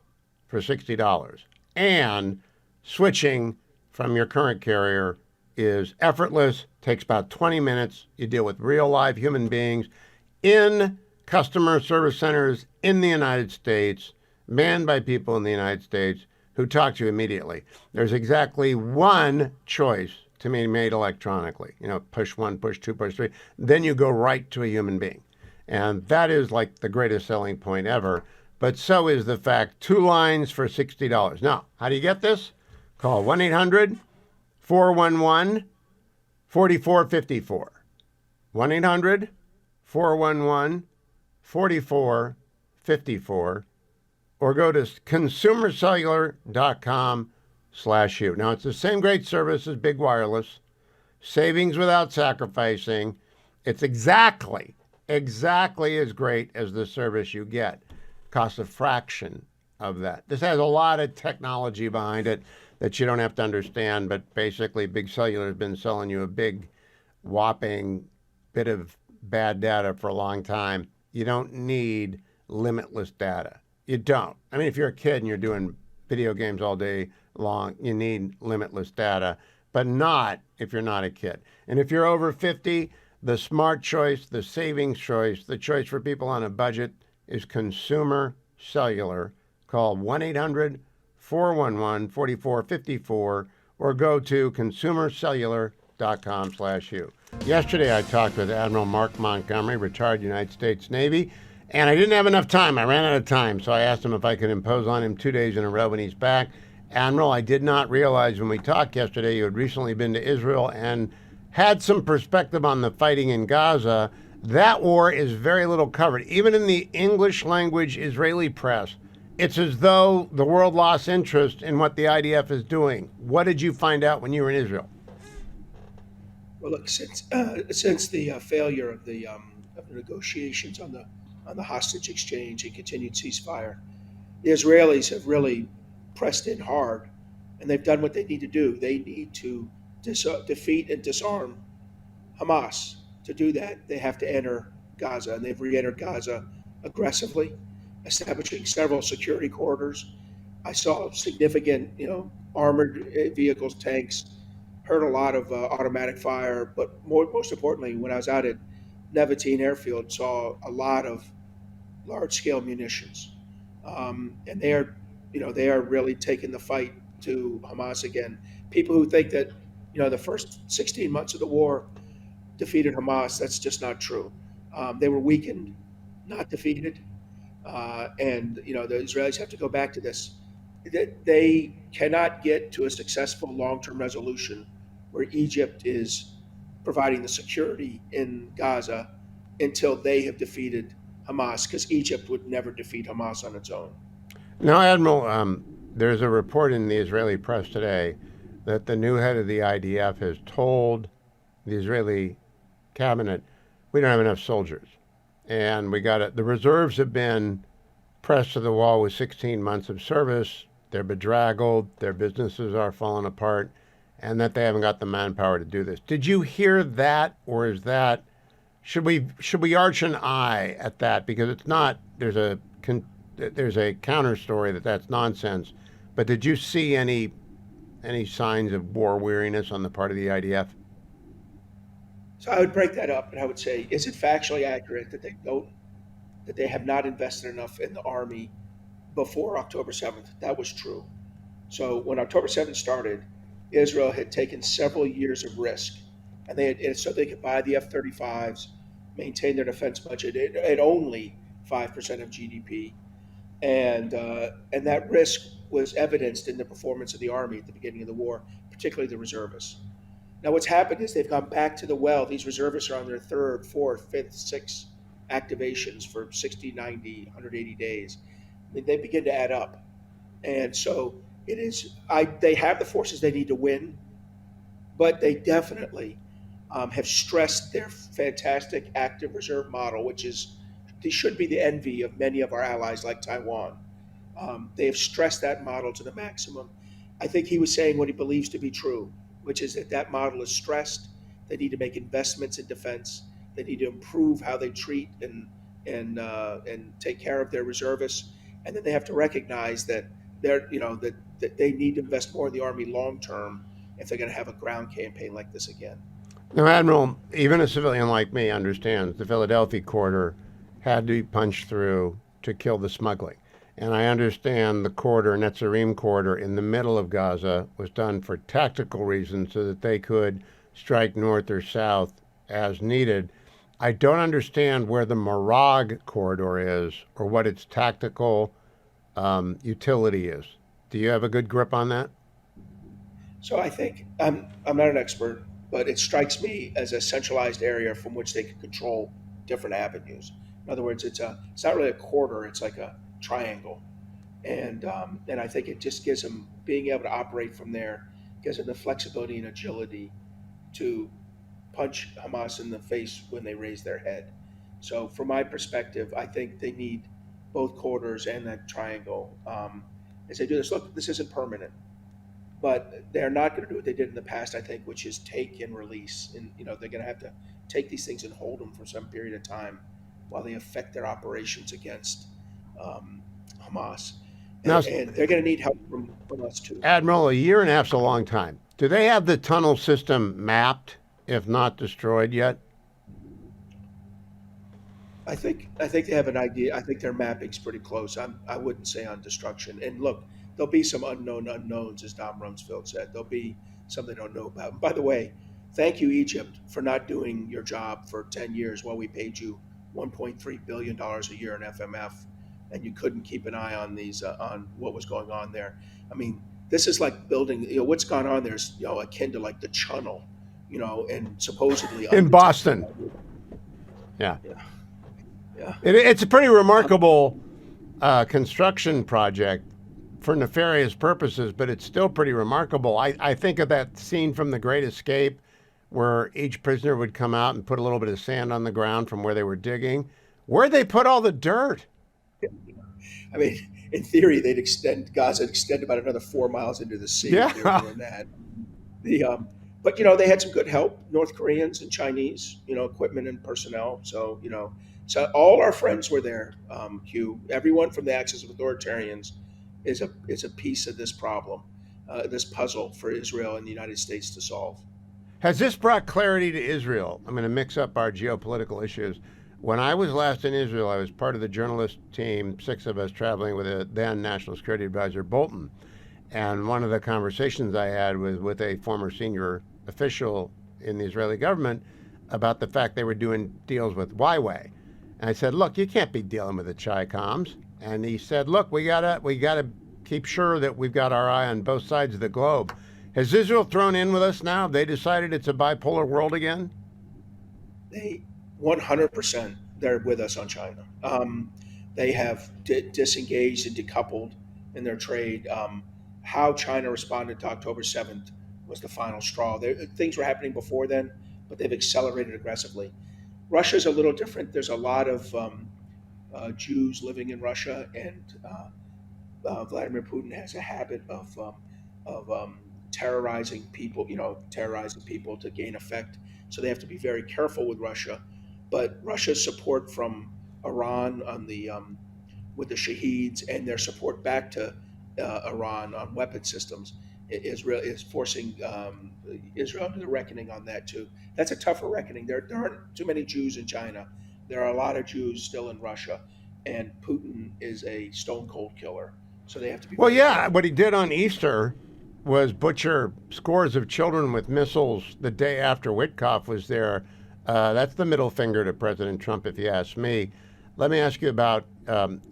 for $60. And switching from your current carrier is effortless, takes about 20 minutes. You deal with real live human beings in customer service centers in the United States, manned by people in the United States who talk to you immediately. There's exactly one choice to be made electronically. Push 1, push 2, push 3. Then you go right to a human being. And that is like the greatest selling point ever. But so is the fact 2 lines for $60. Now, how do you get this? Call 1-800-411-4454. 1-800-411-4454. Or go to consumercellular.com/Hugh. Now, it's the same great service as Big Wireless, savings without sacrificing. It's exactly as great as the service you get. Costs a fraction of that. This has a lot of technology behind it that you don't have to understand, but basically Big Cellular has been selling you a big, whopping bit of bad data for a long time. You don't need limitless data. You don't. I mean, if you're a kid and you're doing video games all day long, you need limitless data, but not if you're not a kid. And if you're over 50, the smart choice, the savings choice, the choice for people on a budget is consumer cellular. Call 1-800-411-4454 or go to consumercellular.com/Hugh. Yesterday, I talked with Admiral Mark Montgomery, retired United States Navy, and I didn't have enough time. I ran out of time, so I asked him if I could impose on him 2 days in a row when he's back. Admiral, I did not realize when we talked yesterday you had recently been to Israel and had some perspective on the fighting in Gaza. That war is very little covered. Even in the English language Israeli press, it's as though the world lost interest in what the IDF is doing. What did you find out when you were in Israel? Well, look, since the failure of the negotiations on the hostage exchange and continued ceasefire, the Israelis have really pressed in hard, and they've done what they need to do. They need to defeat and disarm Hamas. To do that, they have to enter Gaza, and they've re-entered Gaza aggressively, establishing several security corridors. I saw significant, armored vehicles, tanks, heard a lot of automatic fire, but most importantly, when I was out at Nevatim Airfield, saw a lot of large-scale munitions, and they are really taking the fight to Hamas again. People who think that, the first 16 months of the war defeated Hamas, that's just not true. They were weakened, not defeated, and the Israelis have to go back to this. They cannot get to a successful long-term resolution where Egypt is providing the security in Gaza until they have defeated Hamas, because Egypt would never defeat Hamas on its own. Now, Admiral, there's a report in the Israeli press today that the new head of the IDF has told the Israeli cabinet, we don't have enough soldiers. And we got it. The reserves have been pressed to the wall with 16 months of service. They're bedraggled. Their businesses are falling apart, and that they haven't got the manpower to do this. Did you hear that, or is that, should we arch an eye at that? Because it's not, there's a counter story that's nonsense. But did you see any signs of war weariness on the part of the IDF? So I would break that up, and I would say, is it factually accurate that they have not invested enough in the Army before October 7th? That was true. So when October 7th started, Israel had taken several years of risk, and so they could buy the F-35s, maintain their defense budget at only 5% of GDP, and that risk was evidenced in the performance of the Army at the beginning of the war, particularly the reservists. Now, what's happened is they've gone back to the well. These reservists are on their third, fourth, fifth, sixth activations for 60, 90, 180 days. I mean, they begin to add up. And so they have the forces they need to win, but they definitely have stressed their fantastic active reserve model, they should be the envy of many of our allies like Taiwan. They have stressed that model to the maximum. I think he was saying what he believes to be true, which is that model is stressed. They need to make investments in defense. They need to improve how they treat and take care of their reservists, and then they have to recognize that that they need to invest more in the Army long term if they're going to have a ground campaign like this again. Now, Admiral, even a civilian like me understands the Philadelphia corridor had to be punched through to kill the smuggling. And I understand the corridor, Netzarim corridor, in the middle of Gaza was done for tactical reasons so that they could strike north or south as needed. I don't understand where the Marag corridor is or what its tactical utility is. Do you have a good grip on that? So I think I'm not an expert, but it strikes me as a centralized area from which they can control different avenues. In other words, it's not really a corridor; it's like a triangle, and I think it just gives them being able to operate from there, gives them the flexibility and agility to punch Hamas in the face when they raise their head. So from my perspective, I think they need both corridors and that triangle as they do this. Look, this isn't permanent, but they're not going to do what they did in the past, I think, which is take and release. And they're going to have to take these things and hold them for some period of time while they affect their operations against Hamas. And they're going to need help from us too. Admiral, a year and a half's a long time. Do they have the tunnel system mapped, if not destroyed yet? I think they have an idea. I think their mapping's pretty close. I wouldn't say on destruction. And look, there'll be some unknown unknowns, as Don Rumsfeld said. There'll be some they don't know about. And by the way, thank you, Egypt, for not doing your job for 10 years while we paid you $1.3 billion a year in FMF, and you couldn't keep an eye on these on what was going on there. I mean, this is like building. What's gone on there is akin to like the Channel, and supposedly In Boston. Yeah. Yeah. Yeah. It's a pretty remarkable construction project for nefarious purposes, but it's still pretty remarkable. I think of that scene from The Great Escape where each prisoner would come out and put a little bit of sand on the ground from where they were digging. Where'd they put all the dirt? I mean, in theory, they'd extend Gaza, extend about another 4 miles into the sea. Yeah. If they were doing that. But they had some good help, North Koreans and Chinese, equipment and personnel. So so all our friends were there. Hugh, everyone from the axis of authoritarians is a piece of this problem, this puzzle for Israel and the United States to solve. Has this brought clarity to Israel? I'm going to mix up our geopolitical issues. When I was last in Israel, I was part of the journalist team, 6 of us traveling with a then National Security Advisor, Bolton. And one of the conversations I had was with a former senior official in the Israeli government about the fact they were doing deals with Huawei. And I said, look, you can't be dealing with the Chi-Coms. And he said, look, we gotta keep sure that we've got our eye on both sides of the globe. Has Israel thrown in with us now? Have they decided it's a bipolar world again? They 100%, they're with us on China. They have disengaged and decoupled in their trade. How China responded to October 7th was the final straw. Things were happening before then, but they've accelerated aggressively. Russia's a little different. There's a lot of Jews living in Russia, and Vladimir Putin has a habit of terrorizing people, to gain effect. So they have to be very careful with Russia. But Russia's support from Iran on with the Shaheeds and their support back to Iran on weapon systems is forcing Israel into the reckoning on that too. That's a tougher reckoning. There aren't too many Jews in China. There are a lot of Jews still in Russia, and Putin is a stone cold killer. So they have to be. Well, yeah, what he did on Easter was butcher scores of children with missiles the day after Witkoff was there. That's the middle finger to President Trump, if you ask me. Let me ask you about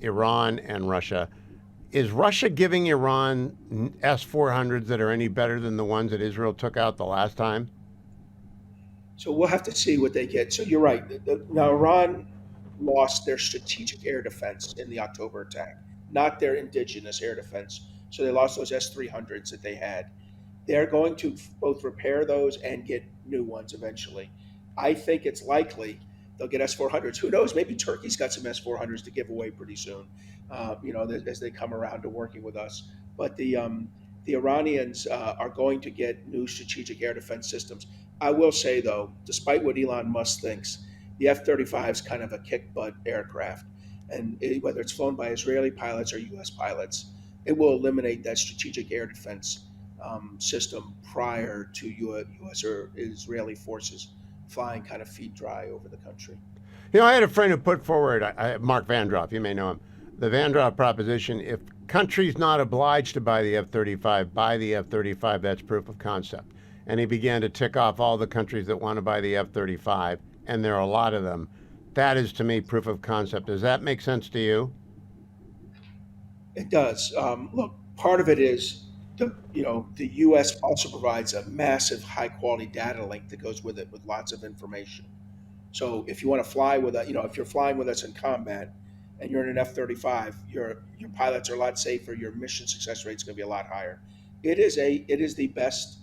Iran and Russia. Is Russia giving Iran S-400s that are any better than the ones that Israel took out the last time? So we'll have to see what they get. So you're right. Now, Iran lost their strategic air defense in the October attack, not their indigenous air defense. So they lost those S-300s that they had. They're going to both repair those and get new ones eventually. I think it's likely they'll get S-400s. Who knows? Maybe Turkey's got some S-400s to give away pretty soon, as they come around to working with us. But the Iranians are going to get new strategic air defense systems. I will say, though, despite what Elon Musk thinks, the F-35 is kind of a kick-butt aircraft. And whether it's flown by Israeli pilots or U.S. pilots, it will eliminate that strategic air defense system prior to U.S. or Israeli forces flying kind of feet dry over the country. I had a friend who put forward, Mark Vandroff, you may know him, the Vandroff proposition: if countries not obliged to buy the F-35 buy the F-35, that's proof of concept. And he began to tick off all the countries that want to buy the F-35, and there are a lot of them. That is, to me, proof of concept. Does that make sense to you? It does. Look, part of it is the U.S. also provides a massive high-quality data link that goes with it with lots of information. So if you want to fly with us, if you're flying with us in combat and you're in an F-35, your pilots are a lot safer. Your mission success rate is going to be a lot higher. It is the best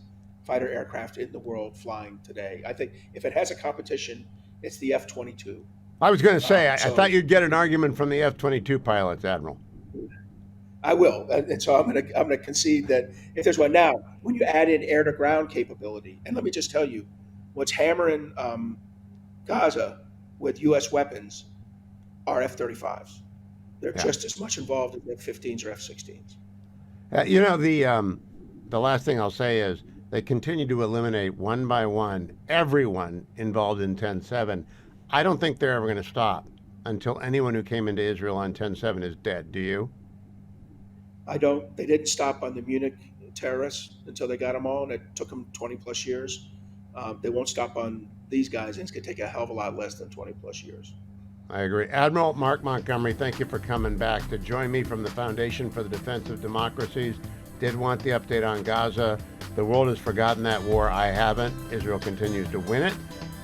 fighter aircraft in the world flying today. I think if it has a competition, it's the F-22. I was going to say, I thought you'd get an argument from the F-22 pilots, Admiral. I will, and so I'm going to concede that if there's one now, when you add in air-to-ground capability, and let me just tell you, what's hammering Gaza with U.S. weapons are F-35s. They're just as much involved as F-15s or F-16s. The last thing I'll say is they continue to eliminate one by one everyone involved in 10-7. I don't think they're ever going to stop. until anyone who came into Israel on 10/7 is dead. Do you? I don't. They didn't stop on the Munich terrorists until they got them all, and it took them 20 plus years. They won't stop on these guys, and it's going to take a hell of a lot less than 20 plus years. I agree. Admiral Mark Montgomery, thank you for coming back to join me from the Foundation for the Defense of Democracies. Did want the update on Gaza. The world has forgotten that war. I haven't. Israel continues to win it,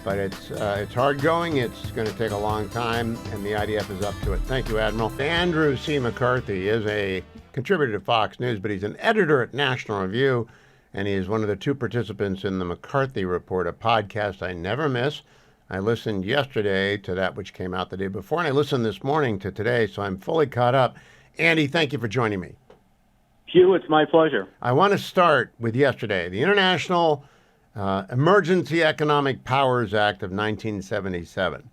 but it's hard going. It's going to take a long time, and the IDF is up to it. Thank you, Admiral. Andrew C. McCarthy is a contributor to Fox News, but he's an editor at National Review, and he is one of the 2 participants in the McCarthy Report, a podcast I never miss. I listened yesterday to that which came out the day before, and I listened this morning to today, so I'm fully caught up. Andy, thank you for joining me. Hugh, it's my pleasure. I want to start with yesterday, the International Emergency Economic Powers Act of 1977.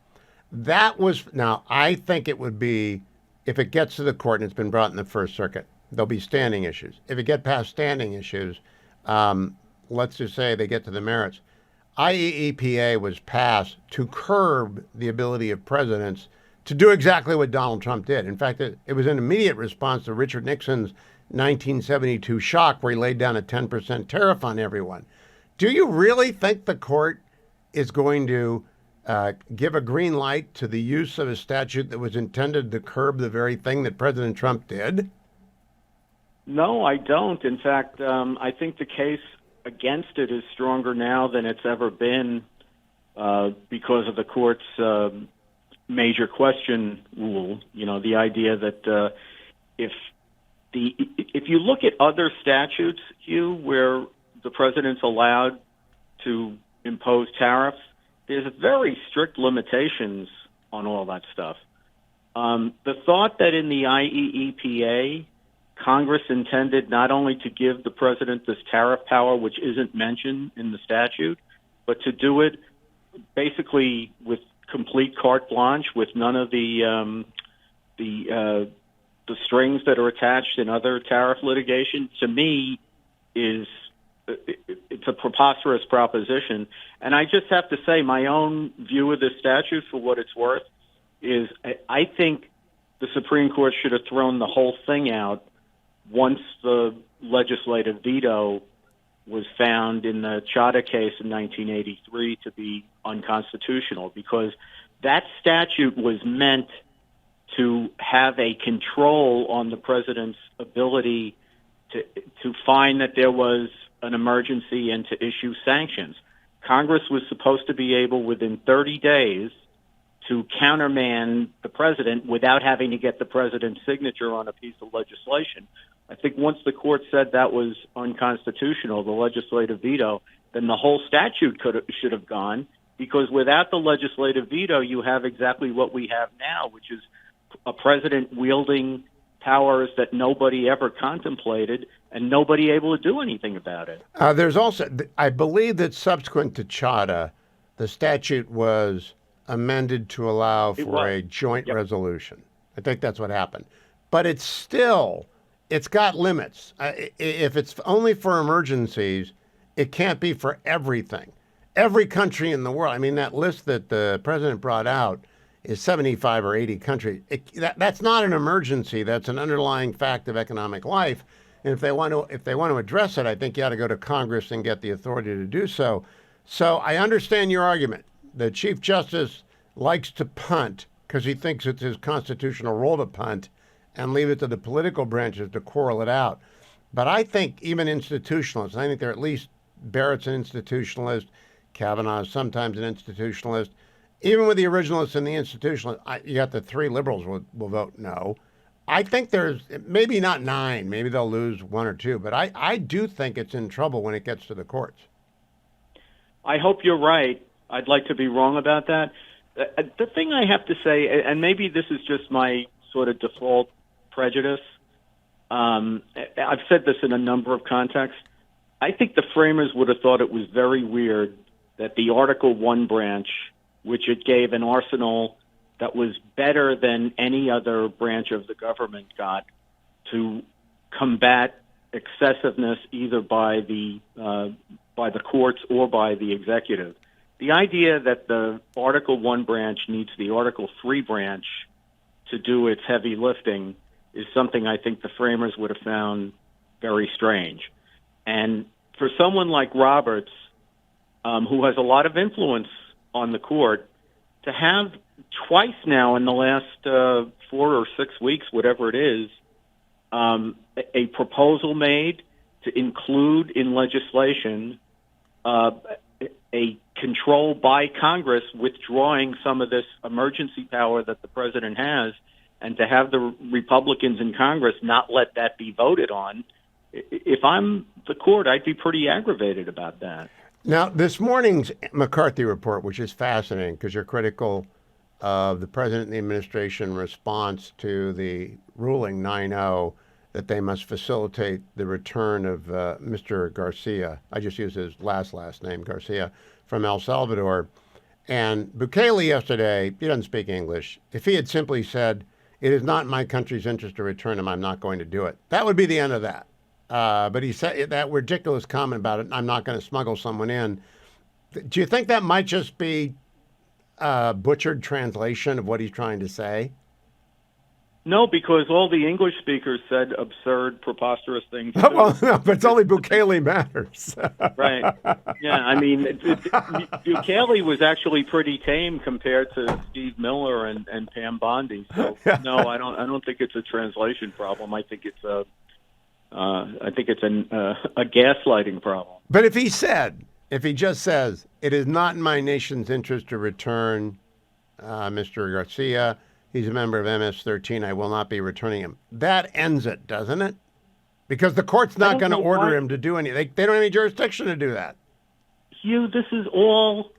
That was, now, I think it would be, if it gets to the court and it's been brought in the First Circuit, there'll be standing issues. If it gets past standing issues, let's just say they get to the merits. IEEPA was passed to curb the ability of presidents to do exactly what Donald Trump did. In fact, it was an immediate response to Richard Nixon's 1972 shock, where he laid down a 10% tariff on everyone. Do you really think the court is going to give a green light to the use of a statute that was intended to curb the very thing that President Trump did? No, I don't. In fact, I think the case against it is stronger now than it's ever been because of the court's major question rule. You know, the idea that if you look at other statutes, Hugh, where the president's allowed to impose tariffs, there's very strict limitations on all that stuff. The thought that in the IEEPA, Congress intended not only to give the president this tariff power, which isn't mentioned in the statute, but to do it basically with complete carte blanche, with none of the strings that are attached in other tariff litigation, to me it's a preposterous proposition. And I just have to say, my own view of this statute, for what it's worth, is I think the Supreme Court should have thrown the whole thing out once the legislative veto was found in the Chadha case in 1983 to be unconstitutional, because that statute was meant to have a control on the president's ability to find that there was an emergency and to issue sanctions. Congress was supposed to be able, within 30 days, to countermand the president without having to get the president's signature on a piece of legislation. I think once the court said that was unconstitutional, the legislative veto, then the whole statute should have gone, because without the legislative veto, you have exactly what we have now, which is a president wielding powers that nobody ever contemplated and nobody able to do anything about it. There's also, I believe that subsequent to Chadha, the statute was amended to allow for a joint resolution. I think that's what happened. But it's got limits. If it's only for emergencies, it can't be for everything. Every country in the world, I mean, that list that the president brought out is 75 or 80 countries. That's not an emergency. That's an underlying fact of economic life. And if they want to address it, I think you ought to go to Congress and get the authority to do so. So I understand your argument. The Chief Justice likes to punt because he thinks it's his constitutional role to punt and leave it to the political branches to quarrel it out. But I think even institutionalists, I think they're at least Barrett's an institutionalist, Kavanaugh is sometimes an institutionalist. Even with the originalists and the institutionalists, you got the 3 liberals will vote no. I think there's maybe not 9, maybe they'll lose 1 or 2, but I do think it's in trouble when it gets to the courts. I hope you're right. I'd like to be wrong about that. The thing I have to say, and maybe this is just my sort of default prejudice, I've said this in a number of contexts. I think the framers would have thought it was very weird that the Article 1 branch, which it gave an arsenal that was better than any other branch of the government got to combat excessiveness either by the courts or by the executive. the idea that the Article 1 branch needs the Article 3 branch to do its heavy lifting is something I think the framers would have found very strange. And for someone like Roberts, who has a lot of influence on the court, to have twice now in the last 4 or 6 weeks, whatever it is, a proposal made to include in legislation a control by Congress withdrawing some of this emergency power that the president has, and to have the Republicans in Congress not let that be voted on. If I'm the court, I'd be pretty aggravated about that. Now, this morning's McCarthy report, which is fascinating because you're critical of the president and the administration response to the ruling 9-0 that they must facilitate the return of Mr. Garcia. I just use his last name, Garcia, from El Salvador. And Bukele yesterday, he doesn't speak English. If he had simply said, "It is not in my country's interest to return him, I'm not going to do it," that would be the end of that. But he said that ridiculous comment about it, "I'm not going to smuggle someone in." Do you think that might just be a butchered translation of what he's trying to say? No, because all the English speakers said absurd, preposterous things. Well, no, but it's only Bukele matters. Right. Yeah, I mean, Bukele was actually pretty tame compared to Steve Miller and Pam Bondi. So no, I don't think it's a translation problem. I think it's a gaslighting problem. But if he just says, "It is not in my nation's interest to return Mr. Garcia. He's a member of MS-13. I will not be returning him," that ends it, doesn't it? Because the court's not going to order him to do anything. They don't have any jurisdiction to do that. Hugh, this is all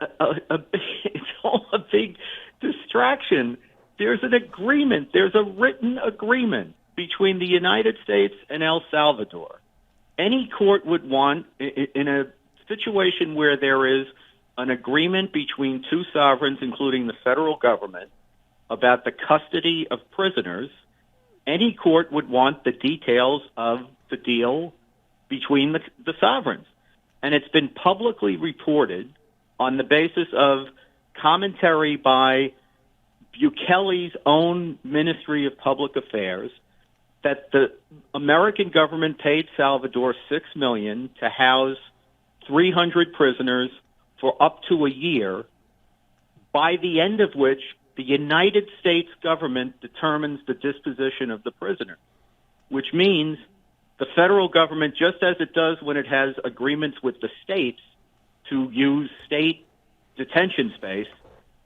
it's all a big distraction. There's an agreement. There's a written agreement between the United States and El Salvador. Any court would want, in a situation where there is an agreement between two sovereigns, including the federal government, about the custody of prisoners, any court would want the details of the deal between the sovereigns. And it's been publicly reported on the basis of commentary by Bukele's own Ministry of Public Affairs that the American government paid Salvador $6 million to house 300 prisoners for up to a year, by the end of which the United States government determines the disposition of the prisoner, which means the federal government, just as it does when it has agreements with the states to use state detention space,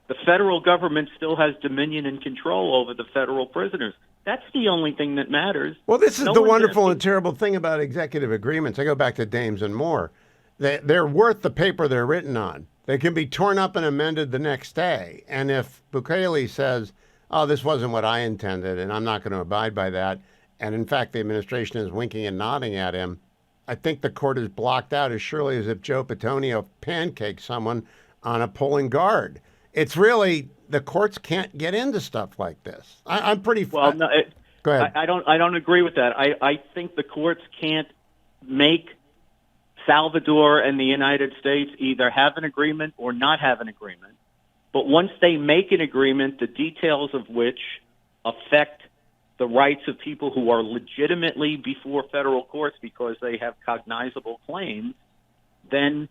the federal government still has dominion and control over the federal prisoners. That's the only thing that matters. Well, this is the wonderful and terrible thing about executive agreements. I go back to Dames and Moore. They're worth the paper they're written on. They can be torn up and amended the next day. And if Bukele says, "Oh, this wasn't what I intended, and I'm not going to abide by that," and in fact the administration is winking and nodding at him, I think the court is blocked out as surely as if Joe Petonio pancaked someone on a pulling guard. It's really, the courts can't get into stuff like this. I'm pretty... Well, no, go ahead. I don't agree with that. I think the courts can't make Salvador and the United States either have an agreement or not have an agreement. But once they make an agreement, the details of which affect the rights of people who are legitimately before federal courts because they have cognizable claims, then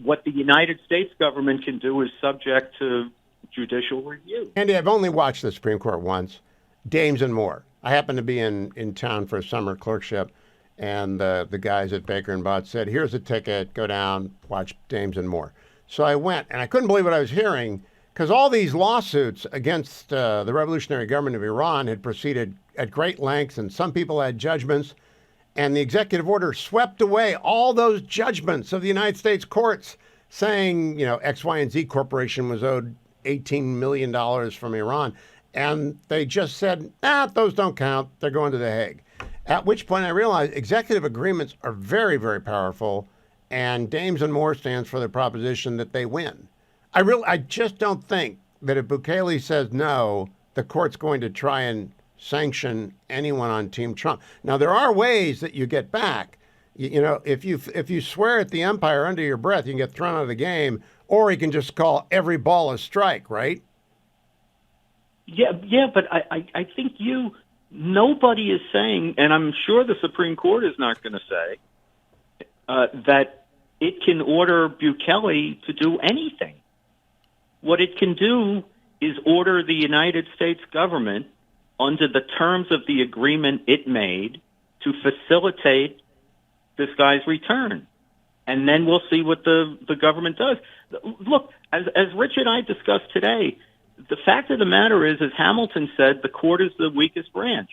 what the United States government can do is subject to judicial review. Andy, I've only watched the Supreme Court once, Dames and Moore. I happened to be in town for a summer clerkship, and the guys at Baker and Bott said, "Here's a ticket, go down, watch Dames and Moore." So I went, and I couldn't believe what I was hearing, because all these lawsuits against the revolutionary government of Iran had proceeded at great lengths, and some people had judgments, and the executive order swept away all those judgments of the United States courts saying, X, Y, and Z Corporation was owed $18 million from Iran. And they just said, those don't count. They're going to The Hague. At which point I realized executive agreements are very, very powerful, and Dames and Moore stands for the proposition that they win. I just don't think that if Bukele says no, the court's going to try and sanction anyone on Team Trump. Now, there are ways that you get back. You know, if you swear at the umpire under your breath, you can get thrown out of the game, or he can just call every ball a strike, right? Yeah, but I think nobody is saying, and I'm sure the Supreme Court is not going to say, that it can order Bukele to do anything. What it can do is order the United States government, under the terms of the agreement it made, to facilitate this guy's return. And then we'll see what the government does. Look, as Rich and I discussed today, the fact of the matter is, as Hamilton said, the court is the weakest branch.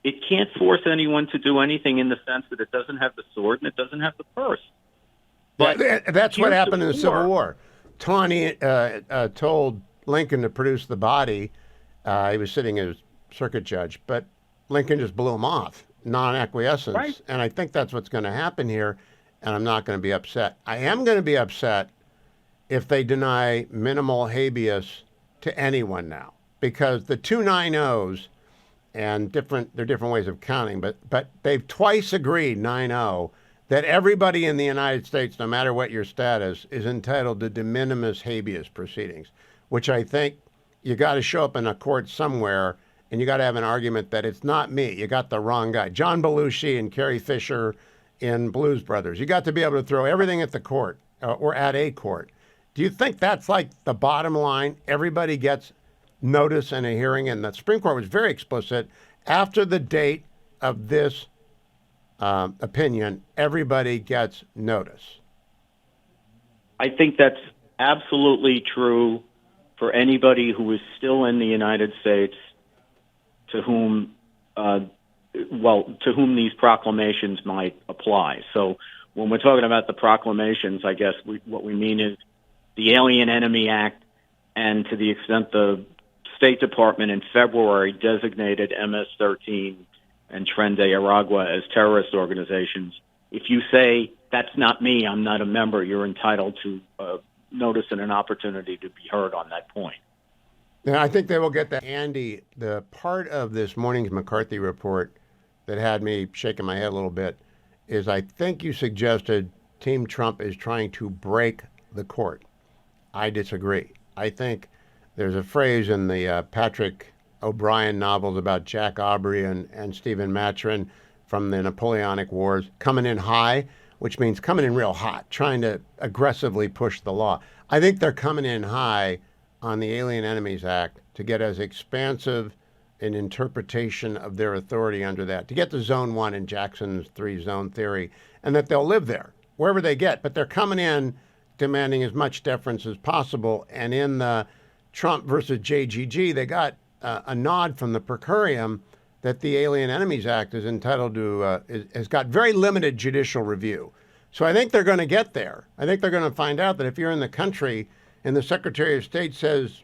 It can't force anyone to do anything in the sense that it doesn't have the sword and it doesn't have the purse. But that's what happened in the Civil War. Tawney told Lincoln to produce the body. He was sitting as circuit judge, but Lincoln just blew him off, non-acquiescence. Right. And I think that's what's going to happen here, and I'm not going to be upset. I am going to be upset if they deny minimal habeas to anyone now, because the 2 9-0s, and there are different ways of counting, but they've twice agreed, 9-0, that everybody in the United States, no matter what your status, is entitled to de minimis habeas proceedings, which I think you got to show up in a court somewhere, and you got to have an argument that it's not me. You got the wrong guy. John Belushi and Carrie Fisher in Blues Brothers. You got to be able to throw everything at the court or at a court. Do you think that's like the bottom line? Everybody gets notice and a hearing, and the Supreme Court was very explicit. After the date of this opinion, everybody gets notice. I think that's absolutely true for anybody who is still in the United States to whom these proclamations might apply. So when we're talking about the proclamations, I guess what we mean is the Alien Enemy Act, and to the extent the State Department in February designated MS-13 and Tren de Aragua as terrorist organizations. If you say, that's not me, I'm not a member, you're entitled to notice and an opportunity to be heard on that point. And I think they will get that. Andy, the part of this morning's McCarthy report that had me shaking my head a little bit is I think you suggested Team Trump is trying to break the court. I disagree. I think there's a phrase in the Patrick O'Brien novels about Jack Aubrey and Stephen Maturin from the Napoleonic Wars, coming in high, which means coming in real hot, trying to aggressively push the law. I think they're coming in high on the Alien Enemies Act to get as expansive an interpretation of their authority under that, to get to Zone 1 in Jackson's 3-zone theory, and that they'll live there, wherever they get. But they're coming in demanding as much deference as possible. And in the Trump versus JGG, they got a nod from the per curiam that the Alien Enemies Act is entitled to, has got very limited judicial review. So I think they're going to get there. I think they're going to find out that if you're in the country and the Secretary of State says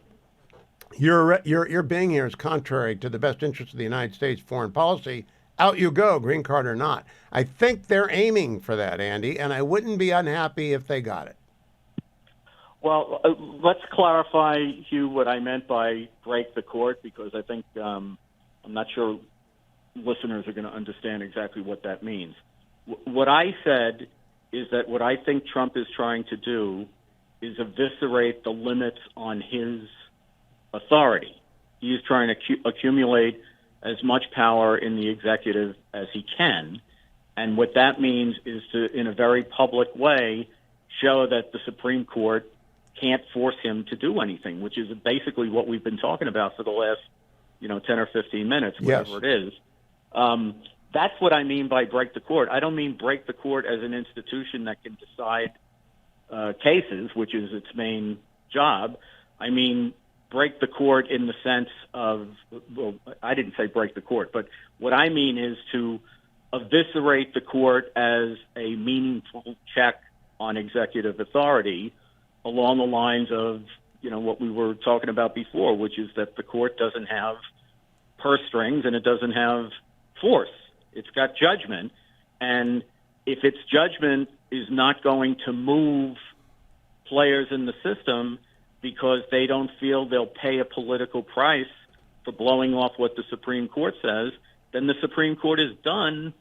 your being here is contrary to the best interest of the United States foreign policy, out you go, green card or not. I think they're aiming for that, Andy, and I wouldn't be unhappy if they got it. Well, let's clarify, Hugh, what I meant by break the court, because I think I'm not sure listeners are going to understand exactly what that means. What I said is that what I think Trump is trying to do is eviscerate the limits on his authority. He is trying to accumulate as much power in the executive as he can. And what that means is to, in a very public way, show that the Supreme Court can't force him to do anything, which is basically what we've been talking about for the last, 10 or 15 minutes, whatever it is. That's what I mean by break the court. I don't mean break the court as an institution that can decide cases, which is its main job. I mean break the court in the sense of, well, I didn't say break the court, but what I mean is to eviscerate the court as a meaningful check on executive authority along the lines of, what we were talking about before, which is that the court doesn't have purse strings and it doesn't have force. It's got judgment. And if its judgment is not going to move players in the system because they don't feel they'll pay a political price for blowing off what the Supreme Court says, then the Supreme Court has done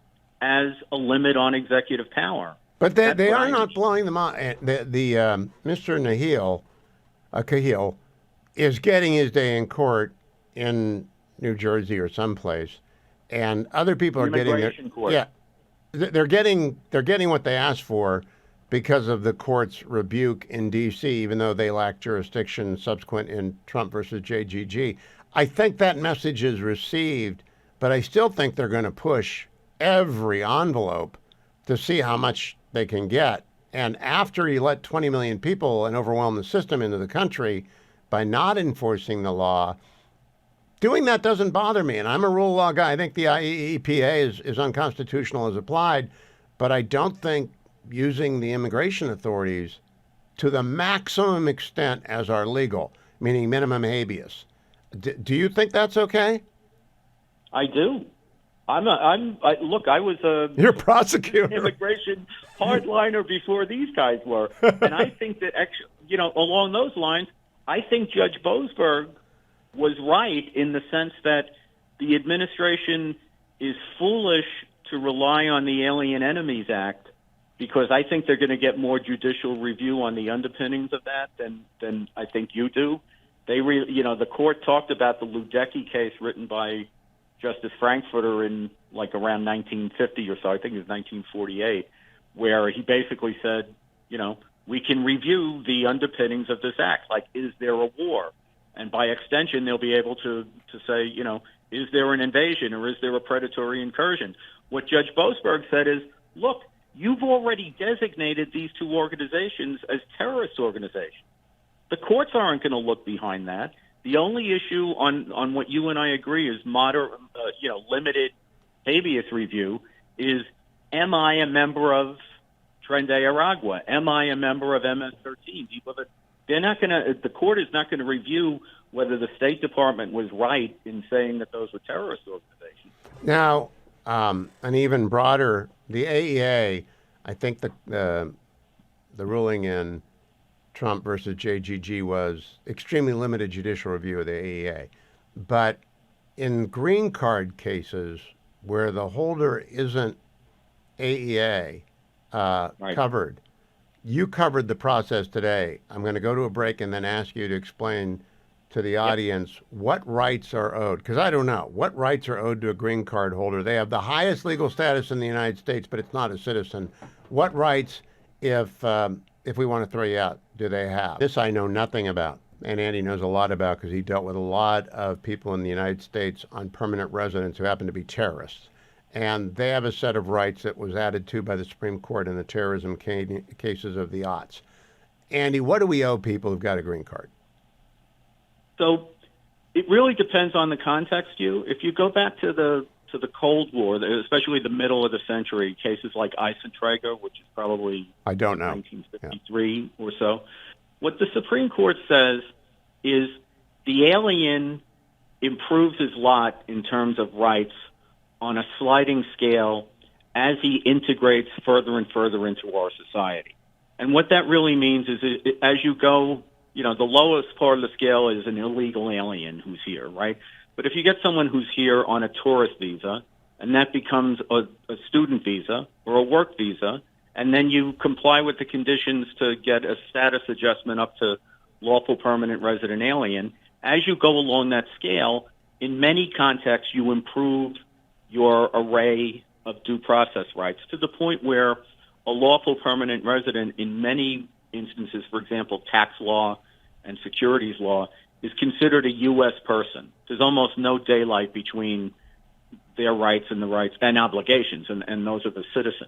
as a limit on executive power. But That's they what are I not mean. blowing them out. Mr. Cahill is getting his day in court in New Jersey or someplace, and other people are getting their Immigration court. yeah, they're getting what they asked for because of the court's rebuke in D.C., even though they lack jurisdiction subsequent in Trump versus JGG. I think that message is received, but I still think they're going to push every envelope to see how much they can get. And after you let 20 million people and overwhelm the system into the country by not enforcing the law, doing that doesn't bother me. And I'm a rule of law guy. I think the EPA is unconstitutional as applied, but I don't think using the immigration authorities to the maximum extent as are legal, meaning minimum habeas. Do you think that's okay? I do. Look, I was a You're a prosecutor. immigration hardliner before these guys were. And I think that, along those lines, I think Judge Boasberg was right in the sense that the administration is foolish to rely on the Alien Enemies Act, because I think they're going to get more judicial review on the underpinnings of that than I think you do. The court talked about the Ludecky case written by Justice Frankfurter in around 1950 or so, I think it was 1948, where he basically said, we can review the underpinnings of this act. Like, is there a war? And by extension, they'll be able to say, is there an invasion or is there a predatory incursion? What Judge Boasberg said is, look, you've already designated these two organizations as terrorist organizations. The courts aren't going to look behind that. The only issue on what you and I agree is limited habeas review is, am I a member of Tren de Aragua? Am I a member of MS-13? The court is not going to review whether the State Department was right in saying that those were terrorist organizations. Now, an even broader, the AEA, I think the ruling in Trump versus JGG was extremely limited judicial review of the AEA. But in green card cases where the holder isn't AEA Right. covered, you covered the process today. I'm going to go to a break and then ask you to explain to the audience what rights are owed, because I don't know. What rights are owed to a green card holder? They have the highest legal status in the United States, but it's not a citizen. What rights, if we want to throw you out, do they have? This I know nothing about, and Andy knows a lot about because he dealt with a lot of people in the United States on permanent residence who happen to be terrorists. And they have a set of rights that was added to by the Supreme Court in the terrorism cases of the aughts. Andy, what do we owe people who've got a green card? So it really depends on the context. If you go back to the Cold War, especially the middle of the century, cases like Eisentrager, which is probably I don't know 1953 or so, what the Supreme Court says is the alien improves his lot in terms of rights on a sliding scale as he integrates further and further into our society. And what that really means is as you go, the lowest part of the scale is an illegal alien who's here, right? But if you get someone who's here on a tourist visa, and that becomes a student visa or a work visa, and then you comply with the conditions to get a status adjustment up to lawful permanent resident alien, as you go along that scale, in many contexts, you improve your array of due process rights to the point where a lawful permanent resident in many instances, for example, tax law and securities law, is considered a U.S. person. There's almost no daylight between their rights and the rights and obligations, and those of the citizen.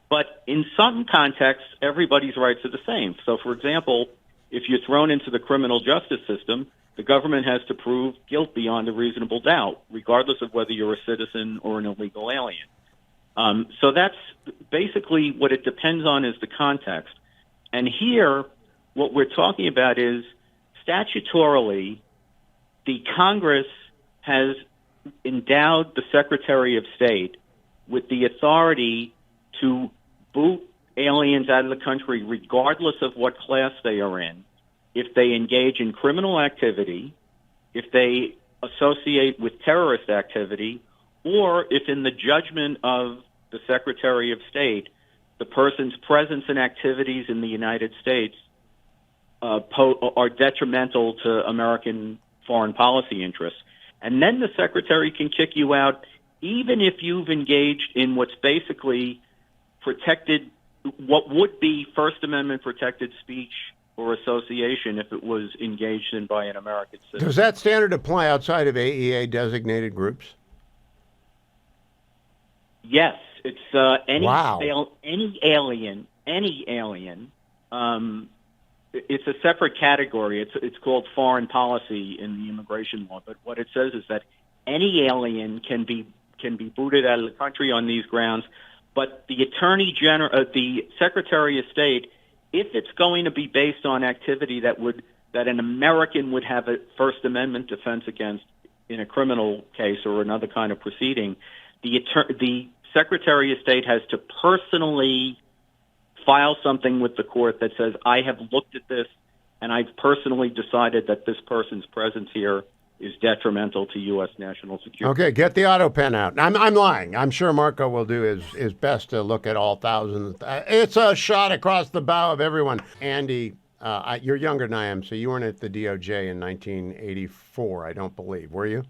But in some contexts, everybody's rights are the same. So, for example, if you're thrown into the criminal justice system, the government has to prove guilt beyond a reasonable doubt, regardless of whether you're a citizen or an illegal alien. So that's basically what it depends on is the context. And here, what we're talking about is statutorily, the Congress has endowed the Secretary of State with the authority to boot aliens out of the country regardless of what class they are in, if they engage in criminal activity, if they associate with terrorist activity, or if in the judgment of the Secretary of State, the person's presence and activities in the United States are detrimental to American foreign policy interests. And then the Secretary can kick you out even if you've engaged in what's basically protected, what would be First Amendment protected speech or association if it was engaged in by an American citizen. Does that standard apply outside of AEA designated groups? Yes, it's any Wow. any alien. It's a separate category. It's called foreign policy in the immigration law. But what it says is that any alien can be booted out of the country on these grounds. But the Attorney General, the Secretary of State, if it's going to be based on activity that an American would have a First Amendment defense against in a criminal case or another kind of proceeding, the Secretary of State has to personally file something with the court that says, I have looked at this and I've personally decided that this person's presence here is detrimental to U.S. national security. Okay, get the auto pen out. I'm lying. I'm sure Marco will do his best to look at all thousands. It's a shot across the bow of everyone. Andy, you're younger than I am, so you weren't at the DOJ in 1984, I don't believe. Were you?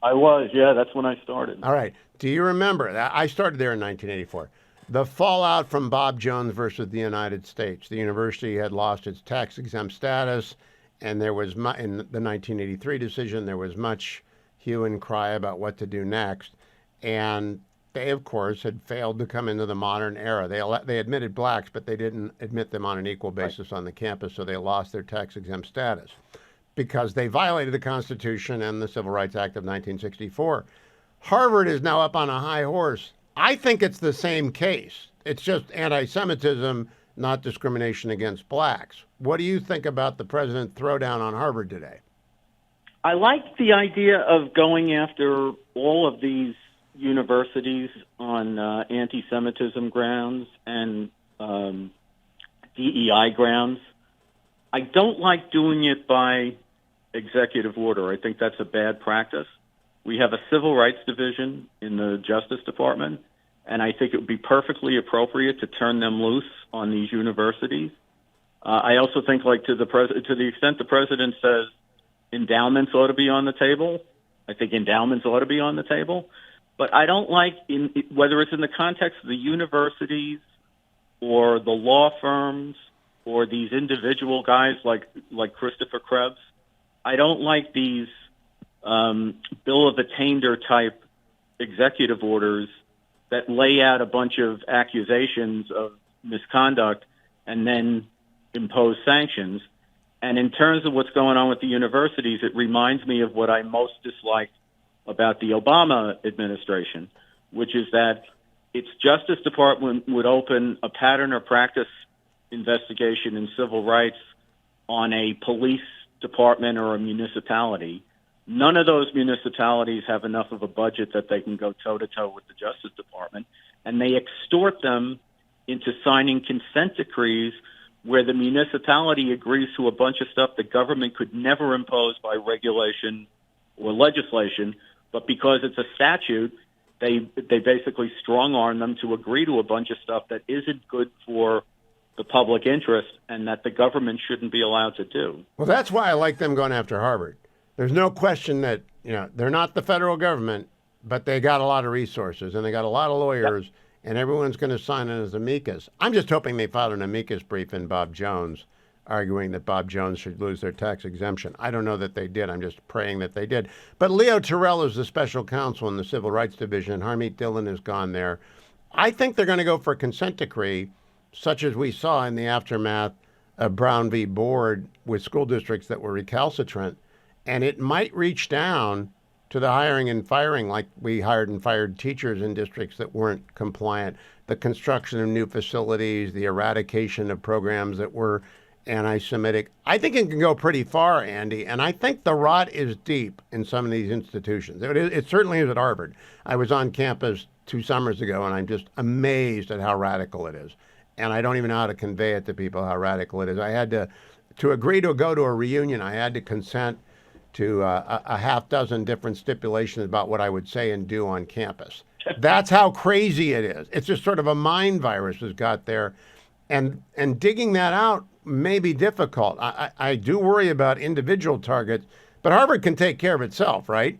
I was, yeah. That's when I started. All right. Do you remember that? I started there in 1984. The fallout from Bob Jones versus the United States. The university had lost its tax-exempt status, and there was, in the 1983 decision, there was much hue and cry about what to do next. And they, of course, had failed to come into the modern era. They admitted blacks, but they didn't admit them on an equal basis on the campus, so they lost their tax-exempt status because they violated the Constitution and the Civil Rights Act of 1964. Harvard is now up on a high horse. I think it's the same case. It's just anti-Semitism, not discrimination against blacks. What do you think about the president's throwdown on Harvard today? I like the idea of going after all of these universities on anti-Semitism grounds and DEI grounds. I don't like doing it by executive order. I think that's a bad practice. We have a civil rights division in the Justice Department, and I think it would be perfectly appropriate to turn them loose on these universities. I also think, like to the extent the president says endowments ought to be on the table, I think endowments ought to be on the table. But I don't like, whether it's in the context of the universities or the law firms or these individual guys like Christopher Krebs, I don't like these bill of attainder type executive orders that lay out a bunch of accusations of misconduct and then impose sanctions. And in terms of what's going on with the universities, it reminds me of what I most disliked about the Obama administration, which is that its Justice Department would open a pattern or practice investigation in civil rights on a police department or a municipality. None of those municipalities have enough of a budget that they can go toe-to-toe with the Justice Department, and they extort them into signing consent decrees where the municipality agrees to a bunch of stuff the government could never impose by regulation or legislation, but because it's a statute, they basically strong-arm them to agree to a bunch of stuff that isn't good for the public interest and that the government shouldn't be allowed to do. Well, that's why I like them going after Harvard. There's no question that, they're not the federal government, but they got a lot of resources and they got a lot of lawyers, and everyone's going to sign in as amicus. I'm just hoping they filed an amicus brief in Bob Jones, arguing that Bob Jones should lose their tax exemption. I don't know that they did. I'm just praying that they did. But Leo Terrell is the special counsel in the Civil Rights Division. Harmeet Dillon has gone there. I think they're going to go for a consent decree, such as we saw in the aftermath of Brown v. Board with school districts that were recalcitrant. And it might reach down to the hiring and firing, like we hired and fired teachers in districts that weren't compliant, the construction of new facilities, the eradication of programs that were anti-Semitic. I think it can go pretty far, Andy, and I think the rot is deep in some of these institutions. It certainly is at Harvard. I was on campus 2 summers ago, and I'm just amazed at how radical it is. And I don't even know how to convey it to people how radical it is. I had to agree to go to a reunion, I had to consent to a half dozen different stipulations about what I would say and do on campus. That's how crazy it is. It's just sort of a mind virus has got there. And digging that out may be difficult. I do worry about individual targets, but Harvard can take care of itself, right?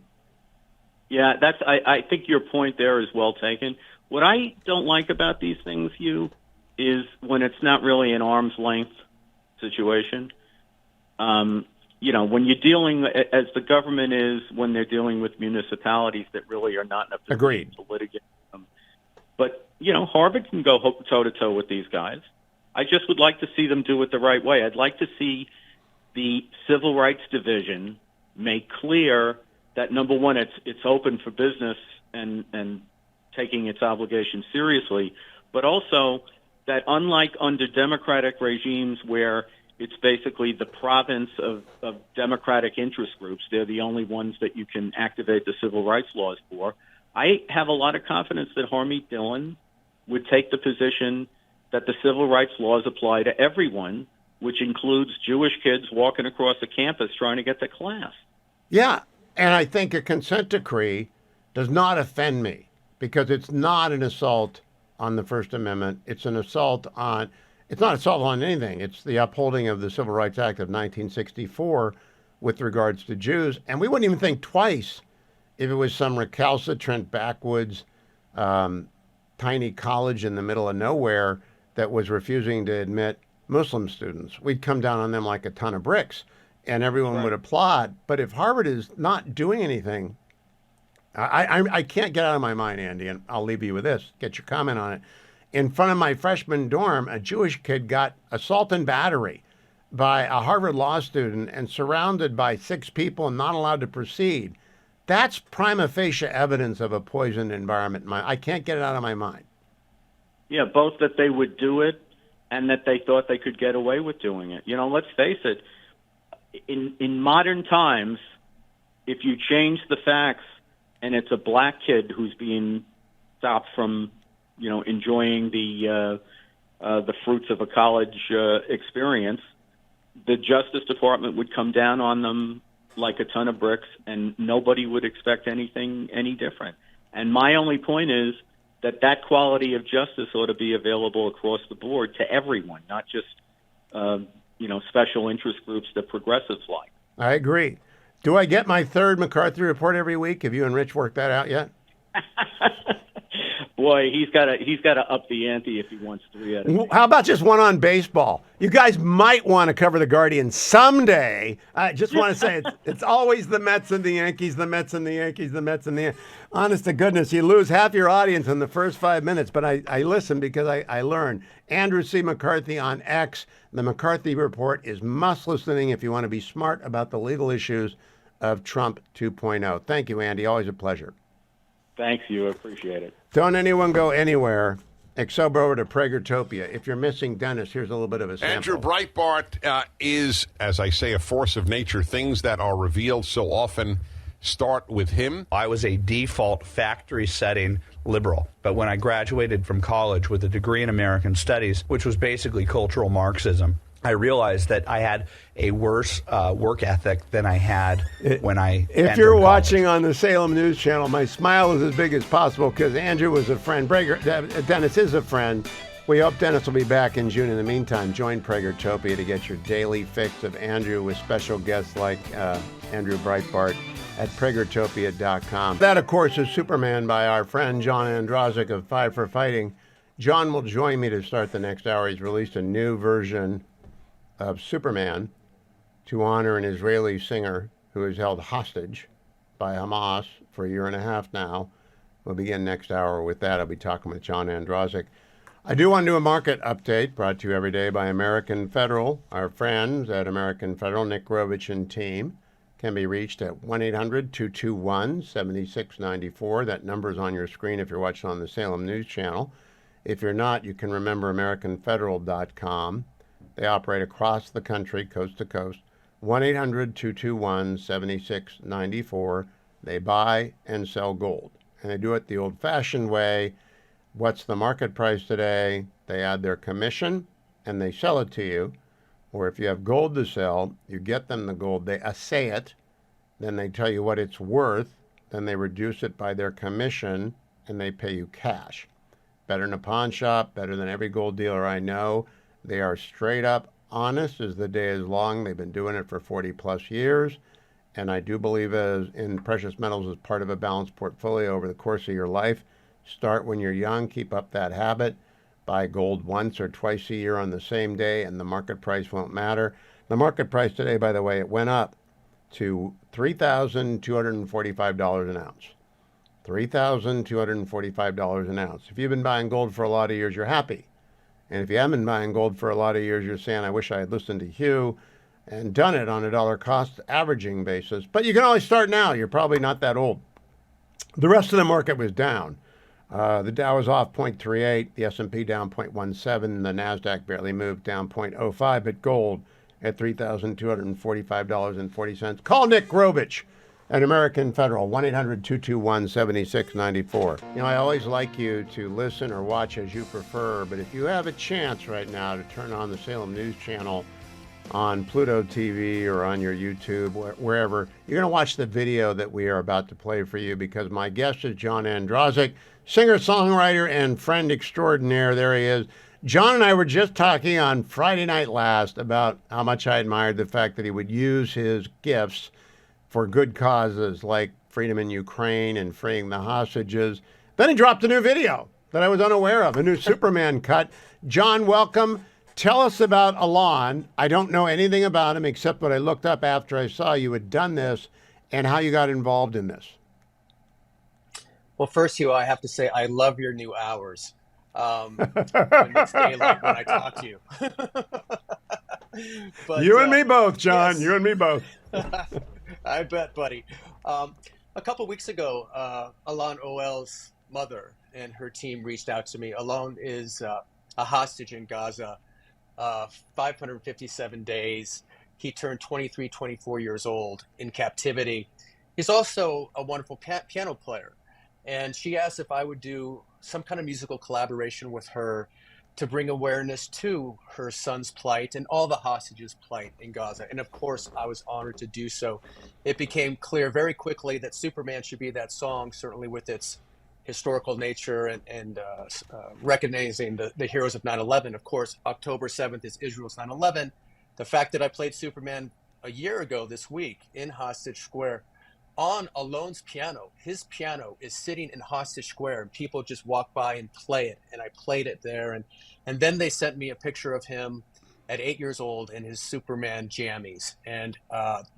Yeah, I think your point there is well taken. What I don't like about these things, Hugh, is when it's not really an arm's length situation. When you're dealing, as the government is, when they're dealing with municipalities that really are not in a position to litigate them. But, Harvard can go toe-to-toe with these guys. I just would like to see them do it the right way. I'd like to see the Civil Rights Division make clear that, number one, it's open for business and taking its obligations seriously, but also that unlike under democratic regimes where it's basically the province of democratic interest groups, they're the only ones that you can activate the civil rights laws for, I have a lot of confidence that Harmeet Dillon would take the position that the civil rights laws apply to everyone, which includes Jewish kids walking across the campus trying to get to class. Yeah, and I think a consent decree does not offend me because it's not an assault on the First Amendment. It's not assault on anything. It's the upholding of the Civil Rights Act of 1964 with regards to Jews. And we wouldn't even think twice if it was some recalcitrant backwoods tiny college in the middle of nowhere that was refusing to admit Muslim students. We'd come down on them like a ton of bricks and everyone would applaud. But if Harvard is not doing anything, I can't get out of my mind, Andy, and I'll leave you with this, get your comment on it. In front of my freshman dorm, a Jewish kid got assault and battery by a Harvard law student and surrounded by 6 people and not allowed to proceed. That's prima facie evidence of a poisoned environment. I can't get it out of my mind. Yeah, both that they would do it and that they thought they could get away with doing it. Let's face it, in modern times, if you change the facts and it's a black kid who's being stopped from, enjoying the fruits of a college experience, the Justice Department would come down on them like a ton of bricks, and nobody would expect anything any different. And my only point is that quality of justice ought to be available across the board to everyone, not just special interest groups that progressives like. I agree. Do I get my 3rd McCarthy report every week? Have you and Rich worked that out yet? Boy, he's got to up the ante if he wants 3 out of 8. How about just one on baseball? You guys might want to cover the Guardian someday. I just want to say it's always the Mets and the Yankees, the Mets and the Yankees, the Mets and the Yankees. Honest to goodness, you lose half your audience in the first 5 minutes, but I listen because I learn. Andrew C. McCarthy on X. The McCarthy Report is must listening if you want to be smart about the legal issues of Trump 2.0. Thank you, Andy. Always a pleasure. Thanks, you. Appreciate it. Don't anyone go anywhere except over to Pragertopia. If you're missing Dennis, here's a little bit of a sample. Andrew Breitbart is, as I say, a force of nature. Things that are revealed so often start with him. I was a default factory setting liberal, but when I graduated from college with a degree in American Studies, which was basically cultural Marxism, I realized that I had a worse work ethic than I had when I If you're watching on the Salem News Channel, my smile is as big as possible because Andrew was a friend. Dennis is a friend. We hope Dennis will be back in June. In the meantime, join Pragertopia to get your daily fix of Andrew with special guests like Andrew Breitbart at Pragertopia.com. That, of course, is Superman by our friend John Androzek of Five for Fighting. John will join me to start the next hour. He's released a new version of Superman to honor an Israeli singer who is held hostage by Hamas for a year and a half now. We'll begin next hour with that. I'll be talking with John Androzek. I do want to do a market update brought to you every day by American Federal. Our friends at American Federal, Nick Grovich and team, can be reached at 1-800-221-7694. That number is on your screen if you're watching on the Salem News Channel. If you're not, you can remember AmericanFederal.com. They operate across the country, coast to coast. 1-800-221-7694. They buy and sell gold. And they do it the old-fashioned way. What's the market price today? They add their commission, and they sell it to you. Or if you have gold to sell, you get them the gold. They assay it. Then they tell you what it's worth. Then they reduce it by their commission, and they pay you cash. Better than a pawn shop, better than every gold dealer I know. They are straight up honest as the day is long. They've been doing it for 40 plus years. And I do believe as in precious metals as part of a balanced portfolio over the course of your life. Start when you're young, keep up that habit. Buy gold once or twice a year on the same day, and the market price won't matter. The market price today, by the way, it went up to $3,245 an ounce. $3,245 an ounce. If you've been buying gold for a lot of years, you're happy. And if you haven't been buying gold for a lot of years, you're saying, I wish I had listened to Hugh and done it on a dollar cost averaging basis. But you can always start now. You're probably not that old. The rest of the market was down. The Dow was off 0.38, the S&P down 0.17, the NASDAQ barely moved, down 0.05, but gold at $3,245.40. Call Nick Grovich at American Federal, 1-800-221-7694. You know, I always like you to listen or watch as you prefer, but if you have a chance right now to turn on the Salem News Channel on Pluto TV or on your YouTube, wherever, you're going to watch the video that we are about to play for you, because my guest is John Androsik, singer-songwriter and friend extraordinaire. There he is. John and I were just talking on Friday night last about how much I admired the fact that he would use his gifts for good causes like freedom in Ukraine and freeing the hostages. Then he dropped a new video that I was unaware of, a new Superman cut. John, welcome. Tell us about Alon. I don't know anything about him except what I looked up after I saw you had done this and how you got involved in this. Well, first, Hugh, I have to say I love your new hours. When it's daylight when I talk to you. But, you and me both, John. Yes. You and me both. I bet, buddy. A couple weeks ago, Alon Oel's mother and her team reached out to me. Alon is a hostage in Gaza, 557 days. He turned 23, 24 years old in captivity. He's also a wonderful piano player. And she asked if I would do some kind of musical collaboration with her to bring awareness to her son's plight and all the hostages' plight in Gaza. And of course, I was honored to do so. It became clear very quickly that Superman should be that song, certainly with its historical nature and recognizing the heroes of 9/11. Of course, October 7th is Israel's 9/11. The fact that I played Superman a year ago this week in Hostage Square on Alon's piano. His piano is sitting in Hostage Square, and people just walk by and play it. And I played it there. And then they sent me a picture of him at 8 years old in his Superman jammies. And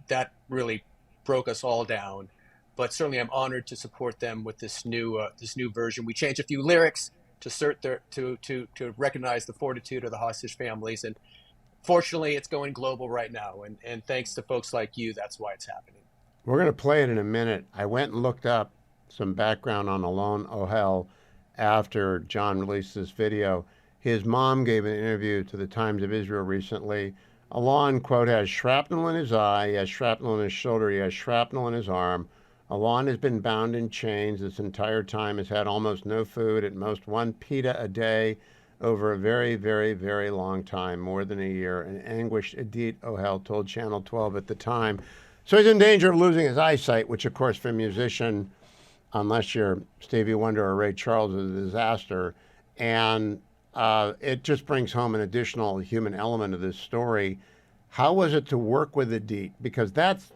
that really broke us all down. But certainly I'm honored to support them with this new version. We changed a few lyrics to recognize the fortitude of the hostage families. And fortunately, it's going global right now. And thanks to folks like you, that's why it's happening. We're going to play it in a minute. I went and looked up some background on Alon Ohel after John released this video. His mom gave an interview to the Times of Israel recently. Alon, quote, has shrapnel in his eye, he has shrapnel in his shoulder, he has shrapnel in his arm. Alon has been bound in chains this entire time, has had almost no food, at most one pita a day over a very, very, very long time, more than a year. An anguished Edith Ohel told Channel 12 at the time. So he's in danger of losing his eyesight, which, of course, for a musician, unless you're Stevie Wonder or Ray Charles, is a disaster. And it just brings home an additional human element of this story. How was it to work with Edith? Because that's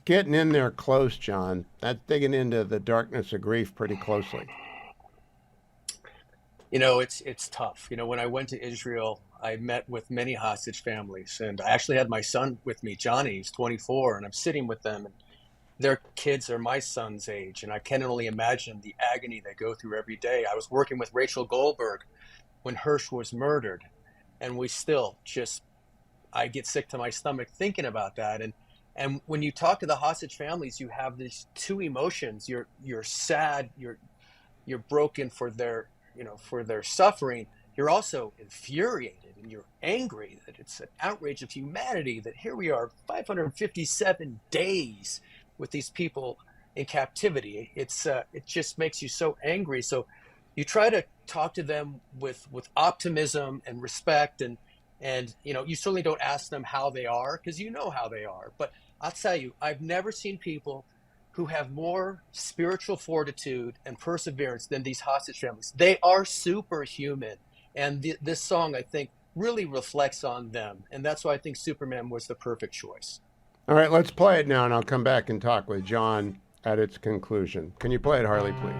getting in there close, John. That's digging into the darkness of grief pretty closely. You know, it's tough. You know, when I went to Israel, I met with many hostage families, and I actually had my son with me, Johnny. He's 24, and I'm sitting with them, and their kids are my son's age, and I can only imagine the agony they go through every day. I was working with Rachel Goldberg when Hirsch was murdered, and we still just, I get sick to my stomach thinking about that. And when you talk to the hostage families, you have these two emotions. You're sad, you're broken for their suffering. You're also infuriated and you're angry that it's an outrage of humanity that here we are 557 days with these people in captivity. It just makes you so angry. So you try to talk to them with optimism and respect, and you know, you certainly don't ask them how they are, because you know how they are. But I'll tell you, I've never seen people who have more spiritual fortitude and perseverance than these hostage families. They are superhuman. And this song, I think, really reflects on them. And that's why I think Superman was the perfect choice. All right, let's play it now, and I'll come back and talk with John at its conclusion. Can you play it, Harley, please?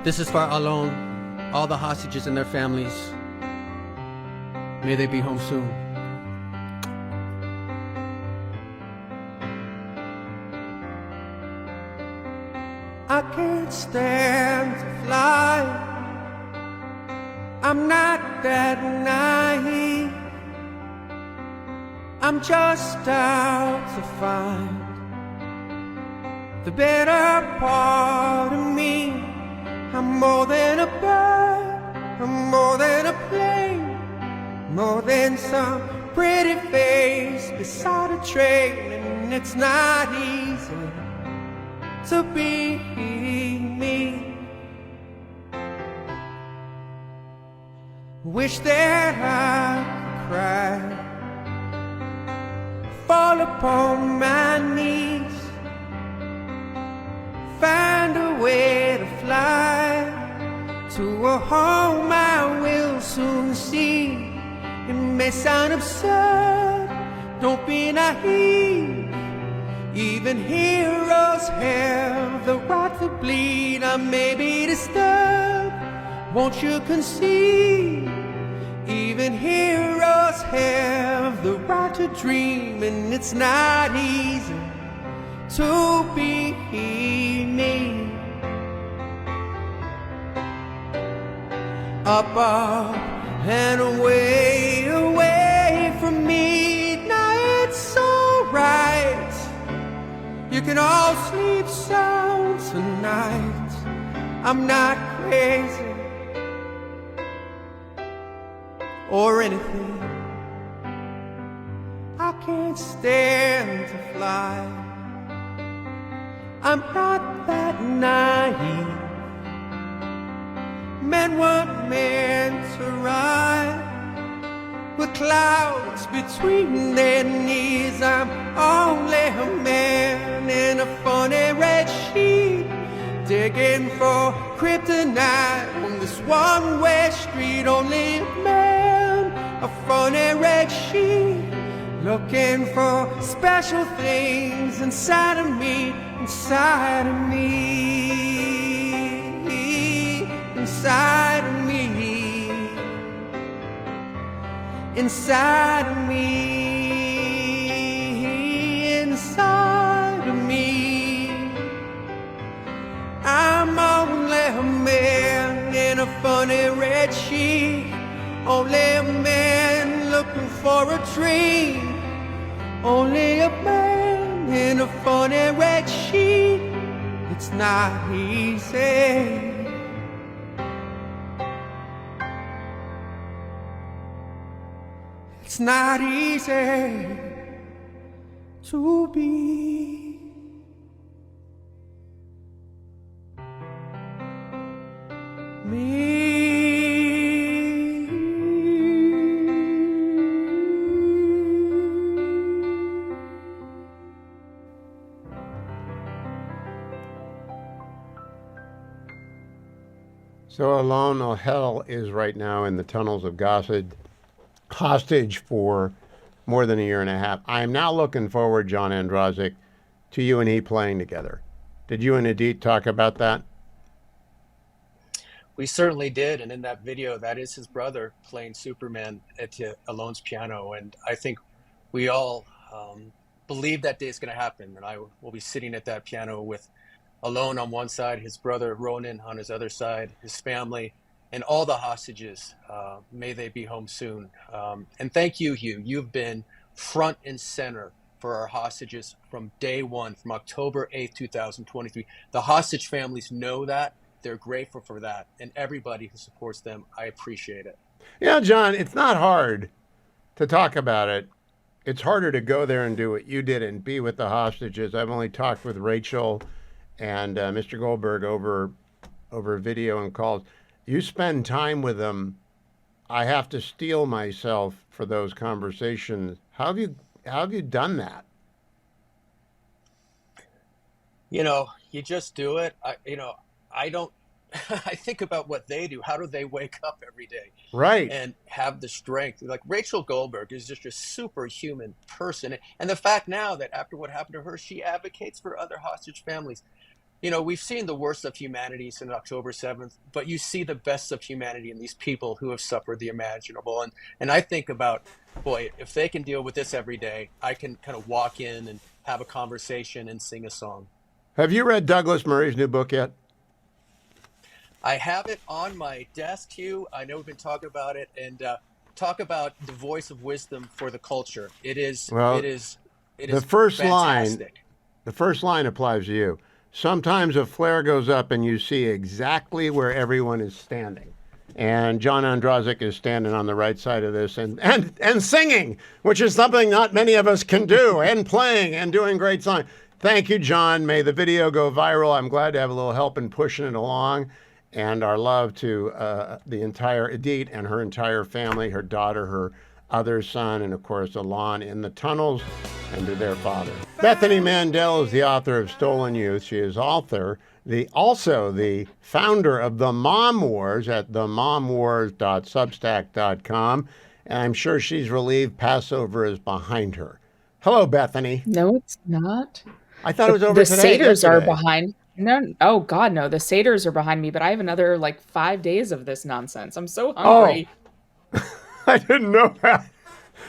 This is for Alon, all the hostages and their families. May they be home soon. I can't stand to fly. I'm not that naive. I'm just out to find the better part of me. I'm more than a bird, I'm more than a plane, more than some pretty face beside a train. And it's not easy to be me. Wish that I could cry, fall upon my knees, find a way to fly to a home I will soon see. It may sound absurd, don't be naive. Even heroes have the right to bleed. I may be disturbed, won't you concede? Even heroes have the right to dream, and it's not easy to be me. Up and away, away from me. Now it's alright, you can all sleep sound tonight. I'm not crazy or anything. I can't stand to fly. I'm not that naive. Men weren't meant to ride with clouds between their knees. I'm only a man in a funny red sheet, digging for kryptonite on this one-way street. Only a man, a funny red sheet, looking for special things inside of me, inside of me, inside of me, inside of me, inside of me. I'm only a man in a funny red sheet, only a man looking for a dream, only a man in a funny red sheet. It's not easy. It's not easy to be me. So Alon Ohel is right now in the tunnels of Gaza, hostage for more than a year and a half. I am now looking forward, John Androzik, to you and he playing together. Did you and Edith talk about that? We certainly did. And in that video, that is his brother playing Superman at Alon's piano. And I think we all believe that day is going to happen. And I will be sitting at that piano with Alon on one side, his brother Ronan on his other side, his family, and all the hostages. May they be home soon. And thank you, Hugh. You've been front and center for our hostages from day one, from October 8th, 2023. The hostage families know that. They're grateful for that. And everybody who supports them, I appreciate it. Yeah, John, it's not hard to talk about it. It's harder to go there and do what you did and be with the hostages. I've only talked with Rachel and Mr. Goldberg over video and calls. You spend time with them. I have to steel myself for those conversations. How have you done that? You just do it. I don't. I think about what they do. How do they wake up every day, Right. and have the strength? Like Rachel Goldberg is just a superhuman person, and the fact now that after what happened to her, she advocates for other hostage families. We've seen the worst of humanity since October 7th, but you see the best of humanity in these people who have suffered the imaginable. And I think about, boy, if they can deal with this every day, I can kind of walk in and have a conversation and sing a song. Have you read Douglas Murray's new book yet? I have it on my desk, Hugh. I know we've been talking about it, and talk about the voice of wisdom for the culture. It is the first fantastic. The first line applies to you. Sometimes a flare goes up and you see exactly where everyone is standing. And John Andrazik is standing on the right side of this and singing, which is something not many of us can do, and playing and doing great songs. Thank you, John. May the video go viral. I'm glad to have a little help in pushing it along. And our love to the entire Edith and her entire family, her daughter, her other son, and of course, Alon in the tunnels, and to their father. Bethany Mandel is the author of Stolen Youth. She is also the founder of The Mom Wars at themomwars.substack.com. And I'm sure she's relieved Passover is behind her. Hello, Bethany. No, it's not. I thought it was over today. The Seders are behind. No, oh God, no. The Seders are behind me, but I have another 5 days of this nonsense. I'm so hungry. Oh. I didn't know that.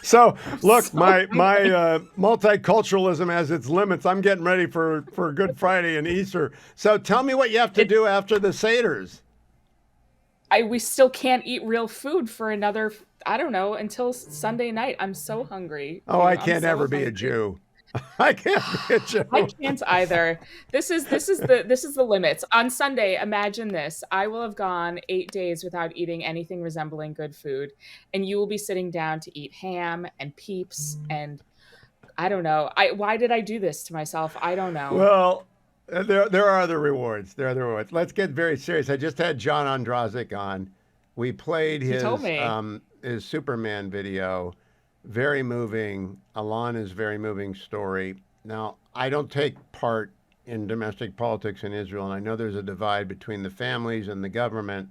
So, look, my multiculturalism has its limits. I'm getting ready for Good Friday and Easter. So tell me what you have to do after the Seders. We still can't eat real food for another, I don't know, until Sunday night. I'm so hungry. Oh, I can't ever be a Jew. I can't be a Jew. I can't either. This is the limits. On Sunday, imagine this. I will have gone 8 days without eating anything resembling good food, and you will be sitting down to eat ham and Peeps, and I don't know. Why did I do this to myself? I don't know. Well, there are other rewards. There are other rewards. Let's get very serious. I just had John Andrazik on. We played his Superman video. Very moving. Alana's very moving story. Now, I don't take part in domestic politics in Israel, and I know there's a divide between the families and the government,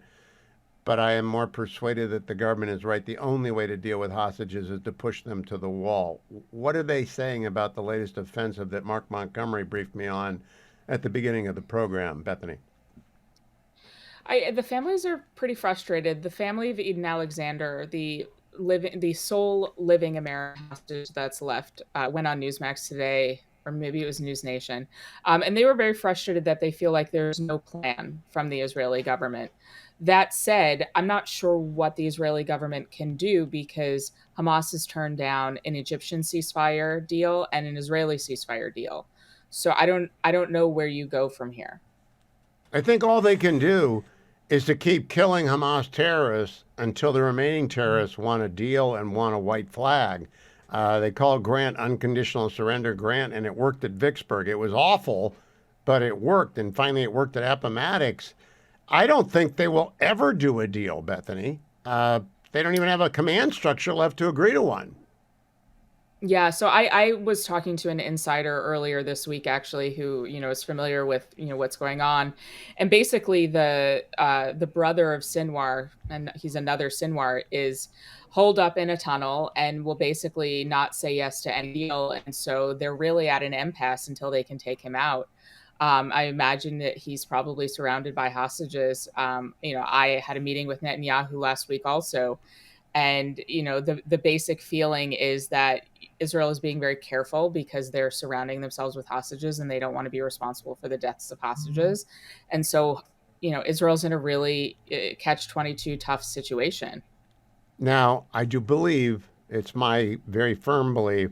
but I am more persuaded that the government is right. The only way to deal with hostages is to push them to the wall. What are they saying about the latest offensive that Mark Montgomery briefed me on at the beginning of the program, Bethany? The families are pretty frustrated. The family of Eden Alexander, the sole living American hostage that's left, went on Newsmax today, or maybe it was News Nation, and they were very frustrated that they feel like there's no plan from the Israeli government. That said, I'm not sure what the Israeli government can do, because Hamas has turned down an Egyptian ceasefire deal and an Israeli ceasefire deal. So I don't know where you go from here. I think all they can do is to keep killing Hamas terrorists until the remaining terrorists want a deal and want a white flag. They call Grant unconditional surrender Grant, and it worked at Vicksburg. It was awful, but it worked, and finally it worked at Appomattox. I don't think they will ever do a deal, Bethany. They don't even have a command structure left to agree to one. Yeah, so I was talking to an insider earlier this week, actually, who is familiar with what's going on, and basically the brother of Sinwar, and he's another Sinwar, is holed up in a tunnel and will basically not say yes to any deal, and so they're really at an impasse until they can take him out. I imagine that he's probably surrounded by hostages. I had a meeting with Netanyahu last week also, and the basic feeling is that Israel is being very careful because they're surrounding themselves with hostages and they don't want to be responsible for the deaths of hostages. And so, Israel's in a really catch-22 tough situation. Now, I do believe, it's my very firm belief,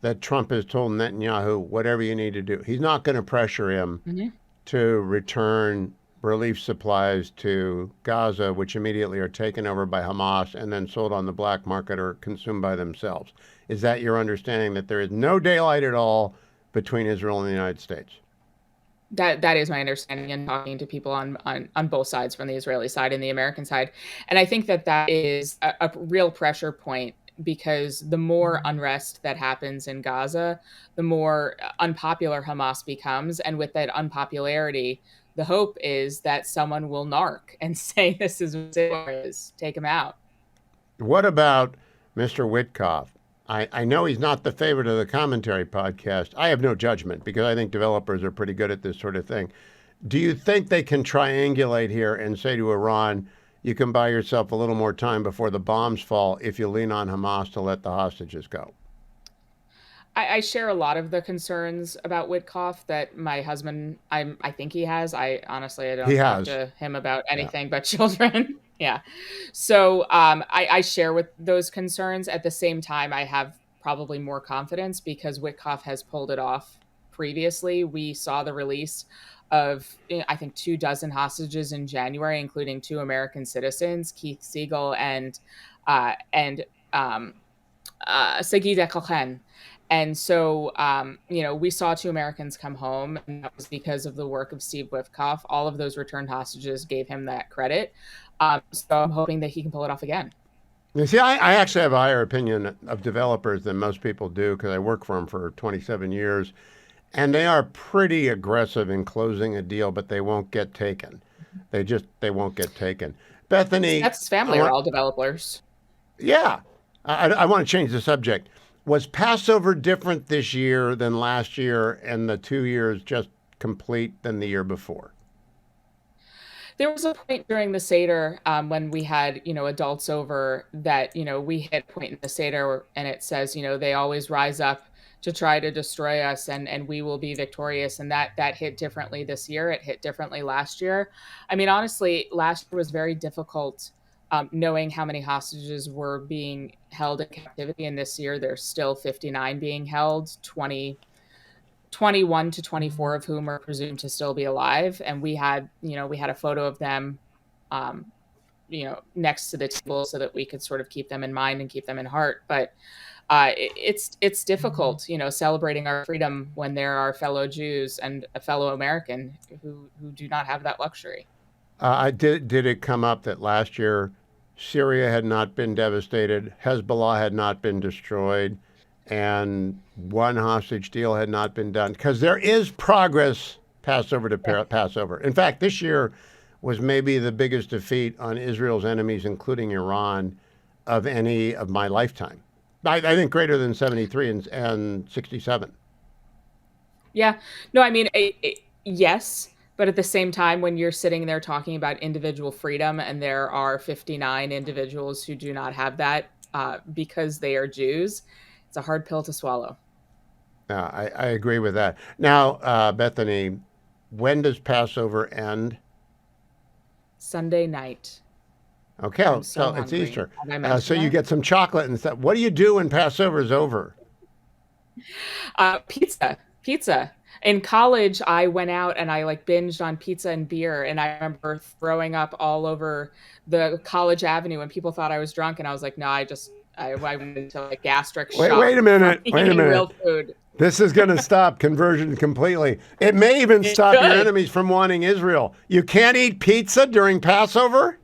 that Trump has told Netanyahu, whatever you need to do. He's not going to pressure him to return relief supplies to Gaza, which immediately are taken over by Hamas and then sold on the black market or consumed by themselves. Is that your understanding, that there is no daylight at all between Israel and the United States? That is my understanding, and talking to people on both sides, from the Israeli side and the American side. And I think that is a real pressure point because the more unrest that happens in Gaza, the more unpopular Hamas becomes. And with that unpopularity, the hope is that someone will narc and say, this is what it is, take him out. What about Mr. Witkoff? I know he's not the favorite of the commentary podcast. I have no judgment because I think developers are pretty good at this sort of thing. Do you think they can triangulate here and say to Iran, you can buy yourself a little more time before the bombs fall if you lean on Hamas to let the hostages go? I share a lot of the concerns about Witkoff that my husband, I think he has. I don't talk to him about anything but children. Yeah. So I share with those concerns. At the same time, I have probably more confidence because Witkoff has pulled it off previously. We saw the release of, I think, 24 hostages in January, including 2 American citizens, Keith Siegel and Sagida Kochen. And so, we saw 2 Americans come home, and that was because of the work of Steve Witkoff. All of those returned hostages gave him that credit. So I'm hoping that he can pull it off again. You see, I actually have a higher opinion of developers than most people do because I work for them for 27 years. And they are pretty aggressive in closing a deal, but they won't get taken. They won't get taken. Bethany. That's family are all developers. Yeah. I want to change the subject. Was Passover different this year than last year and the 2 years just complete than the year before? There was a point during the Seder when we had, adults over that, we hit a point in the Seder and it says, they always rise up to try to destroy us and we will be victorious. And that hit differently this year. It hit differently last year. I mean, honestly, last year was very difficult knowing how many hostages were being held in captivity. And this year, there's still 59 being held, 21 to 24 of whom are presumed to still be alive. And we had a photo of them, next to the table so that we could sort of keep them in mind and keep them in heart. But it's difficult, celebrating our freedom when there are fellow Jews and a fellow American who do not have that luxury. Did it come up that last year Syria had not been devastated, Hezbollah had not been destroyed, and one hostage deal had not been done? Because there is progress Passover to Passover. In fact, this year was maybe the biggest defeat on Israel's enemies, including Iran, of any of my lifetime. I think greater than 73 and 67. Yeah. No, I mean, yes. But at the same time, when you're sitting there talking about individual freedom and there are 59 individuals who do not have that because they are Jews, it's a hard pill to swallow. I agree with that. Now, Bethany, when does Passover end? Sunday night. Okay, so it's hungry. Easter. So you get some chocolate and stuff. What do you do when Passover is over? Pizza. In college, I went out and I binged on pizza and beer. And I remember throwing up all over the College Avenue when people thought I was drunk. And I was like, no, I went into gastric shock. Wait a minute. Real food. This is going to stop conversion completely. It may even stop your enemies from wanting Israel. You can't eat pizza during Passover?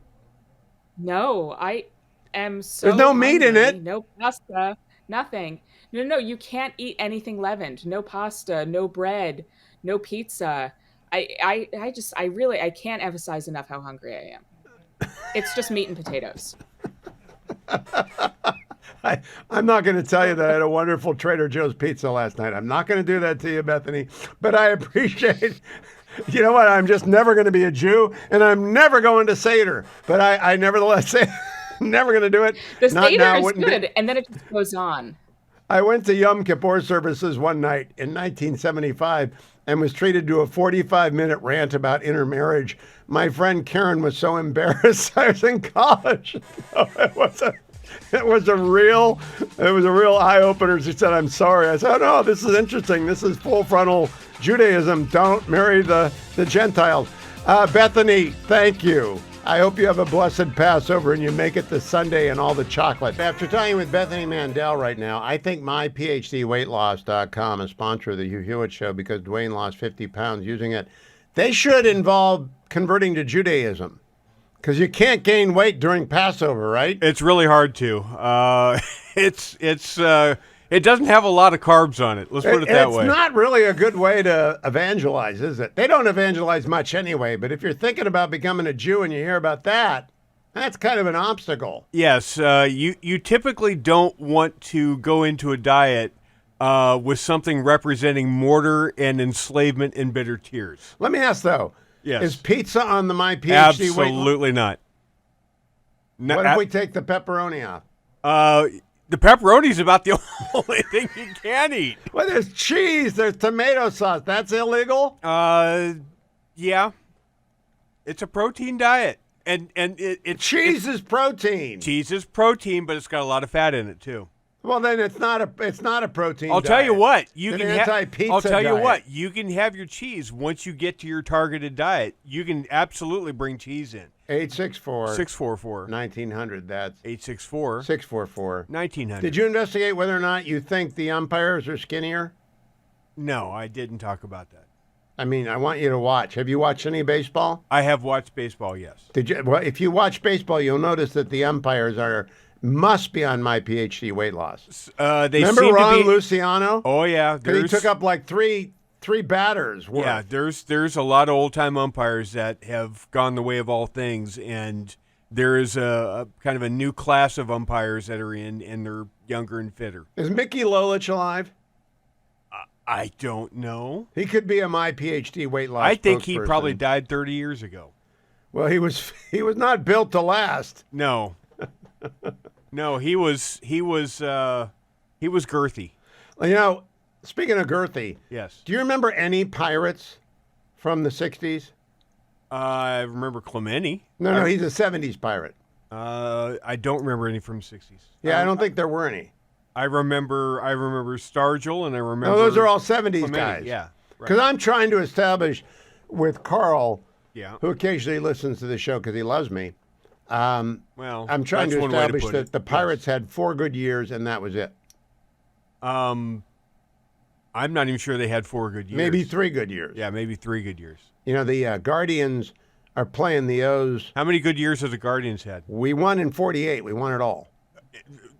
No, I am so There's no meat in it. No pasta, nothing. No, you can't eat anything leavened. No pasta, no bread, no pizza. I can't emphasize enough how hungry I am. It's just meat and potatoes. I'm not going to tell you that I had a wonderful Trader Joe's pizza last night. I'm not going to do that to you, Bethany. But I appreciate, you know what? I'm just never going to be a Jew, and I'm never going to Seder. But I nevertheless say, never going to do it. The Seder is good, and then it just goes on. I went to Yom Kippur services one night in 1975 and was treated to a 45-minute rant about intermarriage. My friend Karen was so embarrassed. I was in college. It was a real eye-opener. She said, I'm sorry. I said, oh, no, this is interesting. This is full frontal Judaism. Don't marry the Gentiles. Bethany, thank you. I hope you have a blessed Passover and you make it to Sunday and all the chocolate. After talking with Bethany Mandel right now, I think myphdweightloss.com, a sponsor of the Hugh Hewitt Show, because Dwayne lost 50 pounds using it. They should involve converting to Judaism, because you can't gain weight during Passover, right? It's really hard to. it doesn't have a lot of carbs on it. Let's put it that way. It's not really a good way to evangelize, is it? They don't evangelize much anyway, but if you're thinking about becoming a Jew and you hear about that, that's kind of an obstacle. Yes, you typically don't want to go into a diet with something representing mortar and enslavement and bitter tears. Let me ask, though. Yes. Is pizza on the My PhD weight? Absolutely not. No, what if we take the pepperoni off? The pepperoni is about the only thing you can eat. Well, there's cheese. There's tomato sauce. That's illegal? Yeah. It's a protein diet. And cheese is protein. Cheese is protein, but it's got a lot of fat in it, too. Well, then it's not a protein. I'll diet. tell you what. Anti-pizza I'll tell you diet. what. You can have your cheese once you get to your targeted diet. You can absolutely bring cheese in. 864-1900. That's 864-644-1900. Did you investigate whether or not you think the umpires are skinnier? No, I didn't talk about that. I mean, I want you to watch. Have you watched any baseball? I have watched baseball, yes. Did you? Well, if you watch baseball, you'll notice that the umpires must be on My PhD weight loss. They remember seem Ron to be, Luciano? Oh yeah, he took up like three batters. Worth. Yeah, there's a lot of old time umpires that have gone the way of all things, and there is a kind of a new class of umpires that are in, and they're younger and fitter. Is Mickey Lolich alive? I don't know. He could be a My PhD weight loss. I think he probably died 30 years ago. Well, he was not built to last. No. No, he was girthy. Well, you know, speaking of girthy, yes. Do you remember any pirates from the 60s? I remember Clementi. No, he's a 70s pirate. I don't remember any from the 60s. Yeah, I don't think there were any. I remember Stargell, and I remember. No, those are all 70s Clementi. guys. Yeah. Because I'm trying to establish with Carl, yeah, who occasionally listens to the show because he loves me. Well, I'm trying to establish that the Pirates had 4 good years, and that was it. I'm not even sure they had 4 good years. Maybe 3 good years. Yeah, maybe 3 good years. You know, the Guardians are playing the O's. How many good years have the Guardians had? We won in 48. We won it all.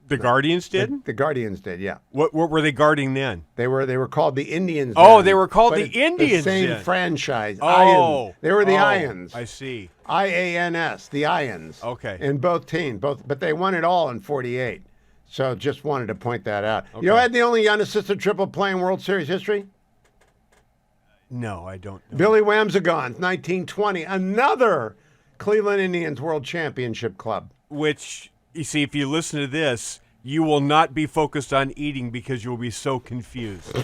The Guardians did? The Guardians did, yeah. What were they guarding then? They were called the Indians. Oh, then, they were called the Indians. The same then. franchise. Oh, Ions. They were the Ions. I see. IANS, the Ions. Okay. In both teams, but they won it all in 48. So just wanted to point that out. Okay. You know, who had the only unassisted triple play in World Series history? No, I don't know. Billy Wamsagon, 1920, another Cleveland Indians World Championship club. Which, you see, if you listen to this, you will not be focused on eating because you'll be so confused.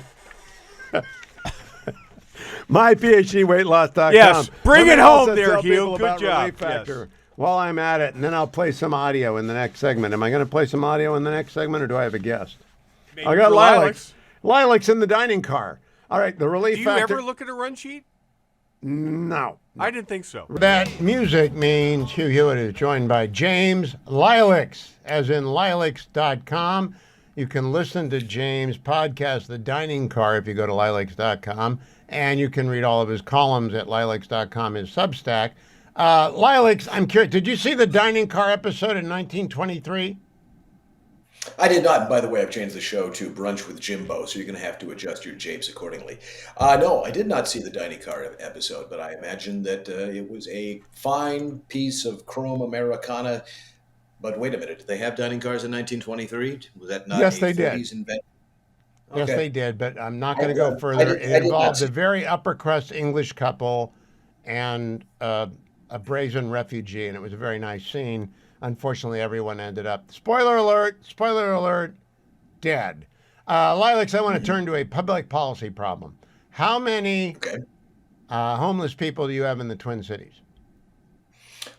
MyPhDweightLoss.com. Yes, bring it home also there, tell Hugh. people Good about job. Relief Factor Yes. while I'm at it, and then I'll play some audio in the next segment. Am I going to play some audio in the next segment, or do I have a guest? Maybe I got for Lilacs. Lilacs in the dining car. All right, the Relief Do you Factor. ever look at a run sheet? No. I didn't think so. That music means Hugh Hewitt is joined by James Lilacs, as in lilacs.com. You can listen to James' podcast, The Dining Car, if you go to lilacs.com. And you can read all of his columns at lilacs.com, his Substack. Lilacs, I'm curious, did you see the Dining Car episode in 1923? I did not. By the way, I've changed the show to Brunch with Jimbo, so you're going to have to adjust your japes accordingly. No, I did not see the Dining Car episode, but I imagine that it was a fine piece of chrome Americana. But wait a minute, did they have dining cars in 1923? Was that not Yes, a they did. 40s invention? Yes, Okay. they did, but I'm not going to go further. I It did not involved see- a very upper crust English couple and a brazen refugee, and it was a very nice scene. Unfortunately, everyone ended up, spoiler alert, dead. Lilacs, I want to turn to a public policy problem. How many homeless people do you have in the Twin Cities?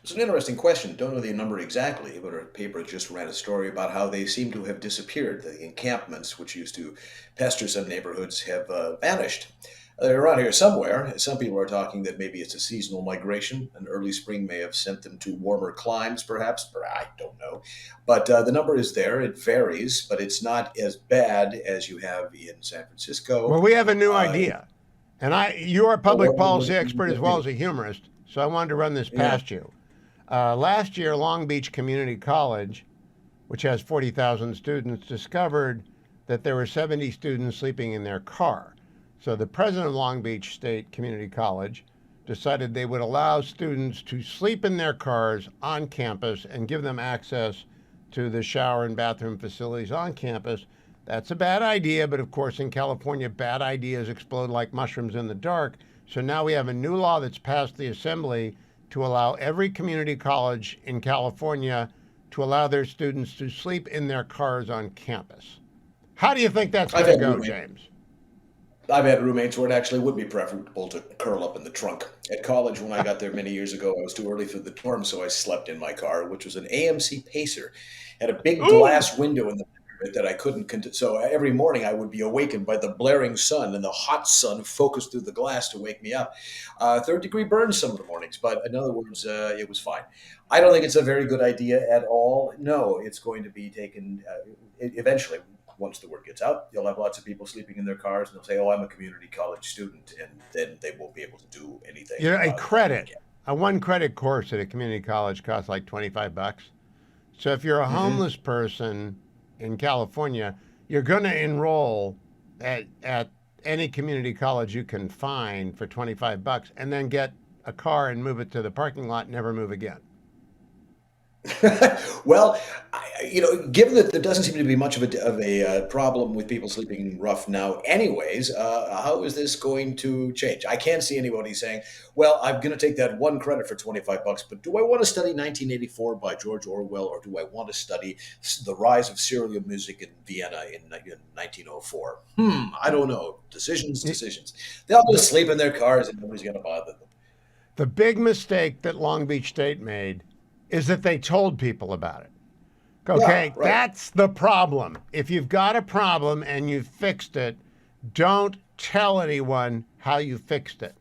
It's an interesting question. Don't know the number exactly, but our paper just ran a story about how they seem to have disappeared. The encampments, which used to pester some neighborhoods, have vanished. They're around here somewhere. Some people are talking that maybe it's a seasonal migration. An early spring may have sent them to warmer climes, perhaps. I don't know. But the number is there. It varies, but it's not as bad as you have in San Francisco. Well, we have a new idea. And you're a public policy expert as well as a humorist, so I wanted to run this past you. Last year, Long Beach Community College which has 40,000 students, discovered that there were 70 students sleeping in their car. So the president of Long Beach State Community College decided they would allow students to sleep in their cars on campus and give them access to the shower and bathroom facilities on campus. That's a bad idea, but of course in California, bad ideas explode like mushrooms in the dark. So now we have a new law that's passed the Assembly to allow every community college in California to allow their students to sleep in their cars on campus. How do you think that's going to go, James? I've had roommates where it actually would be preferable to curl up in the trunk. At college, when I got there many years ago, I was too early for the dorm, so I slept in my car, which was an AMC Pacer. Had a big glass window in the back of it that I couldn't. So every morning I would be awakened by the blaring sun, and the hot sun focused through the glass to wake me up. Third-degree burns some of the mornings, but in other words, it was fine. I don't think it's a very good idea at all. No, it's going to be taken eventually. Once the word gets out, you'll have lots of people sleeping in their cars, and they'll say, "Oh, I'm a community college student," and then they won't be able to do anything. You know, a one credit course at a community college costs like $25. So if you're a homeless person in California, you're going to enroll at any community college you can find for $25, and then get a car and move it to the parking lot and never move again. Well, given that there doesn't seem to be much of a problem with people sleeping rough now anyways, how is this going to change? I can't see anybody saying, well, I'm going to take that one credit for $25, but do I want to study 1984 by George Orwell, or do I want to study the rise of serial music in Vienna in 1904? I don't know. Decisions. They'll just sleep in their cars and nobody's going to bother them. The big mistake that Long Beach State made is that they told people about it. Okay, yeah, right. That's the problem. If you've got a problem and you've fixed it, don't tell anyone how you fixed it.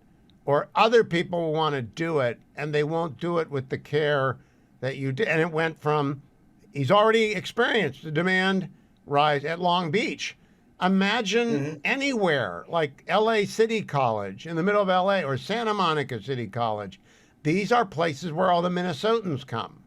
Or other people will want to do it, and they won't do it with the care that you did. And it went from, he's already experienced the demand rise at Long Beach. Imagine anywhere, like LA City College, in the middle of LA, or Santa Monica City College. These are places where all the Minnesotans come.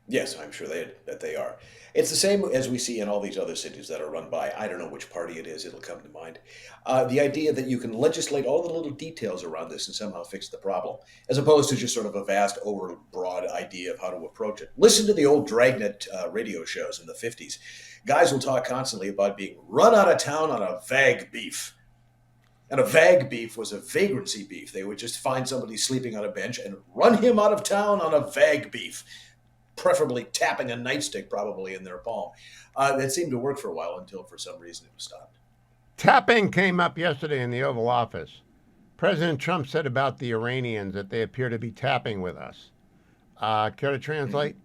Yes, I'm sure that they are. It's the same as we see in all these other cities that are run by, I don't know which party it is, it'll come to mind. The idea that you can legislate all the little details around this and somehow fix the problem, as opposed to just sort of a vast, overbroad idea of how to approach it. Listen to the old Dragnet radio shows in the 50s. Guys will talk constantly about being run out of town on a vag beef. And a vag beef was a vagrancy beef. They would just find somebody sleeping on a bench and run him out of town on a vag beef, preferably tapping a nightstick probably in their palm. That seemed to work for a while until for some reason it was stopped. Tapping came up yesterday in the Oval Office. President Trump said about the Iranians that they appear to be tapping with us. Care to translate?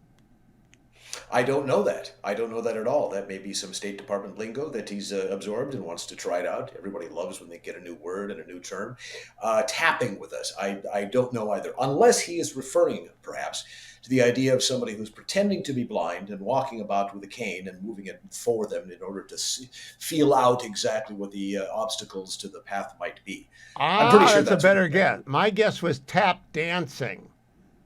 I don't know that. I don't know that at all. That may be some State Department lingo that he's absorbed and wants to try it out. Everybody loves when they get a new word and a new term. Tapping with us, I don't know either, unless he is referring, perhaps, to the idea of somebody who's pretending to be blind and walking about with a cane and moving it for them in order to feel out exactly what the obstacles to the path might be. I'm pretty sure that's a better guess. My guess was tap dancing,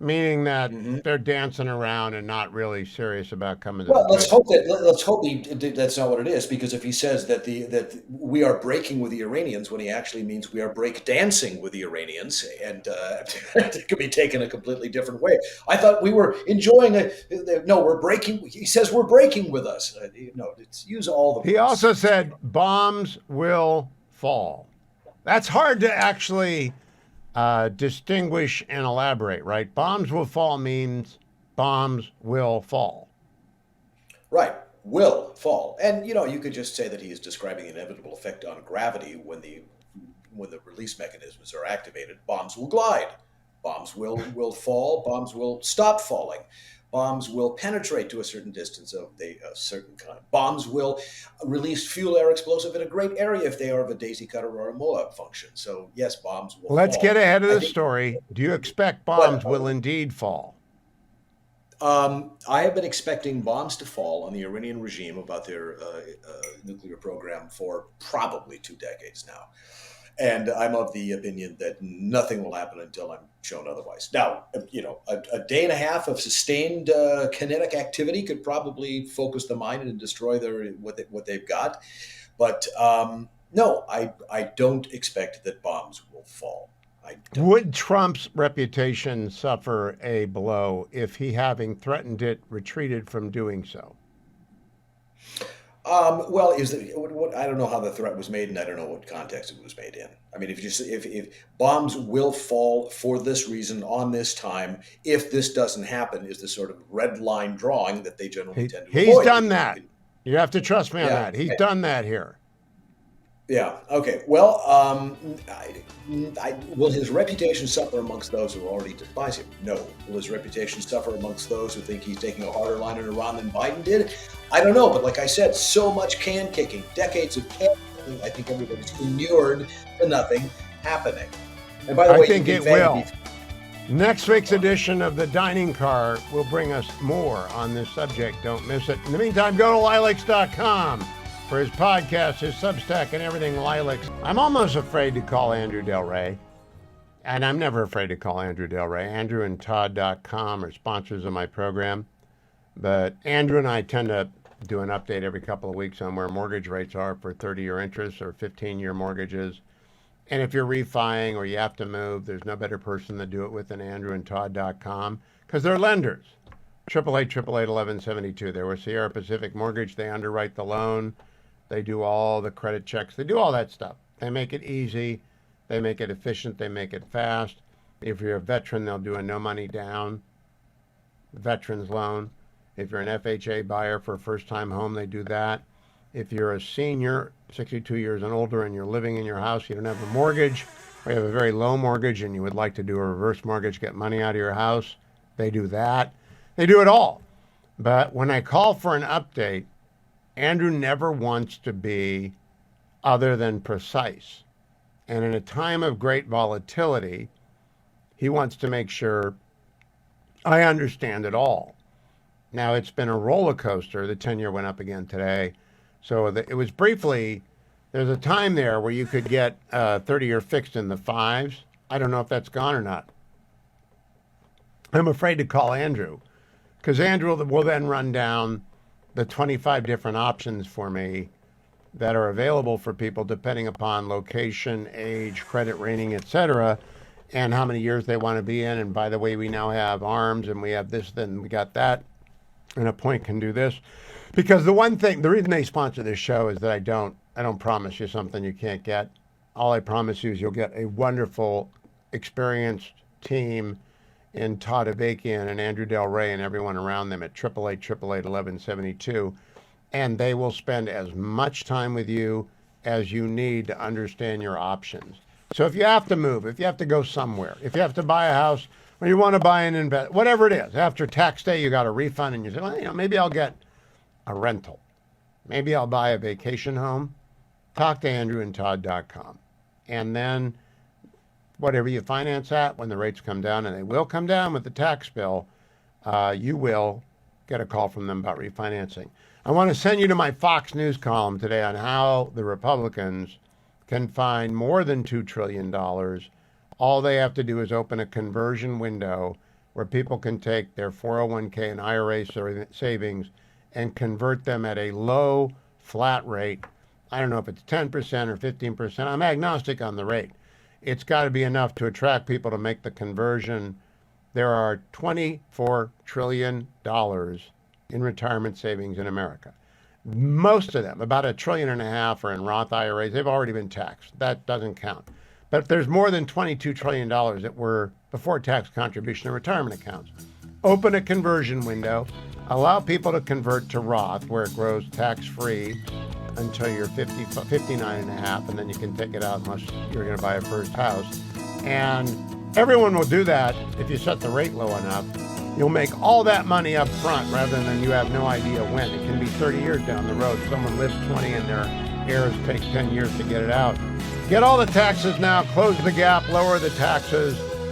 meaning that they're dancing around and not really serious about coming to. Well, let's hope that's not what it is, because if he says that we are breaking with the Iranians when he actually means we are break dancing with the Iranians, and it could be taken a completely different way. I thought we were enjoying we're breaking. He says we're breaking with us. It's use all the. He also said bombs will fall. That's hard to actually distinguish and elaborate, right? Bombs will fall means bombs will fall. Right, will fall. And, you could just say that he is describing the inevitable effect on gravity when the release mechanisms are activated. Bombs will glide. Bombs will fall. Bombs will stop falling. Bombs will penetrate to a certain distance of a certain kind. Bombs will release fuel-air explosive in a great area if they are of a daisy cutter or a Moab function. So, yes, bombs will Let's fall. Get ahead of the story. Do you expect bombs will indeed fall? I have been expecting bombs to fall on the Iranian regime about their nuclear program for probably 2 decades now. And I'm of the opinion that nothing will happen until I'm shown otherwise. Now, a day and a half of sustained kinetic activity could probably focus the mind and destroy what they've got. But no, I don't expect that bombs will fall. Would Trump's reputation suffer a blow if he, having threatened it, retreated from doing so? Well, I don't know how the threat was made, and I don't know what context it was made in. I mean, if bombs will fall for this reason on this time, if this doesn't happen, is the sort of red line drawing that they generally tend to avoid. He's done that. You have to trust me on that. He's done that here. Yeah. Okay. Well, will his reputation suffer amongst those who already despise him? No. Will his reputation suffer amongst those who think he's taking a harder line on Iran than Biden did? I don't know. But like I said, so much can kicking, decades of can kicking. I think everybody's inured to nothing happening. And by the way, I think it will. Next week's edition of the Dining Car will bring us more on this subject. Don't miss it. In the meantime, go to lilacs.com. for his podcast, his Substack, and everything Lilacs. I'm almost afraid to call Andrew Del Rey, and I'm never afraid to call Andrew Del Rey. AndrewandTodd.com are sponsors of my program, but Andrew and I tend to do an update every couple of weeks on where mortgage rates are for 30-year interest or 15-year mortgages. And if you're refining or you have to move, there's no better person to do it with than AndrewandTodd.com, because they're lenders. 888-888-1172. They're with Sierra Pacific Mortgage. They underwrite the loan. They do all the credit checks. They do all that stuff. They make it easy. They make it efficient. They make it fast. If you're a veteran, they'll do a no money down veterans loan. If you're an FHA buyer for a first-time home, they do that. If you're a senior, 62 years and older, and you're living in your house, you don't have a mortgage, or you have a very low mortgage and you would like to do a reverse mortgage, get money out of your house, they do that. They do it all. But when I call for an update, Andrew never wants to be other than precise. And in a time of great volatility, he wants to make sure I understand it all. Now, it's been a roller coaster. The 10-year went up again today. So it was briefly, there's a time there where you could get 30-year fixed in the fives. I don't know if that's gone or not. I'm afraid to call Andrew, because Andrew will then run down the 25 different options for me that are available for people depending upon location, age, credit rating, etc., and how many years they want to be in. And by the way, we now have ARMs, and we have this, then we got that, and a point can do this. Because the reason they sponsor this show is that I don't promise you something you can't get. All I promise you is you'll get a wonderful, experienced team in Todd Avakian and Andrew Del Rey and everyone around them at 888-888-1172. And they will spend as much time with you as you need to understand your options. So if you have to move, if you have to go somewhere, if you have to buy a house, or you want to buy an investment, whatever it is, after tax day you got a refund and you say, well, maybe I'll get a rental. Maybe I'll buy a vacation home. Talk to AndrewandTodd.com. And then whatever you finance at, when the rates come down, and they will come down with the tax bill, you will get a call from them about refinancing. I want to send you to my Fox News column today on how the Republicans can find more than $2 trillion. All they have to do is open a conversion window where people can take their 401k and IRA savings and convert them at a low, flat rate. I don't know if it's 10% or 15%. I'm agnostic on the rate. It's got to be enough to attract people to make the conversion. There are $24 trillion in retirement savings in America. Most of them, about $1.5 trillion, are in Roth IRAs. They've already been taxed. That doesn't count. But there's more than $22 trillion that were before tax contribution in retirement accounts. Open a conversion window. Allow people to convert to Roth, where it grows tax-free until you're 59 and a half, and then you can take it out unless you're going to buy a first house. And everyone will do that if you set the rate low enough. You'll make all that money up front rather than you have no idea when. It can be 30 years down the road. Someone lives 20 and their heirs take 10 years to get it out. Get all the taxes now, close the gap, lower the taxes.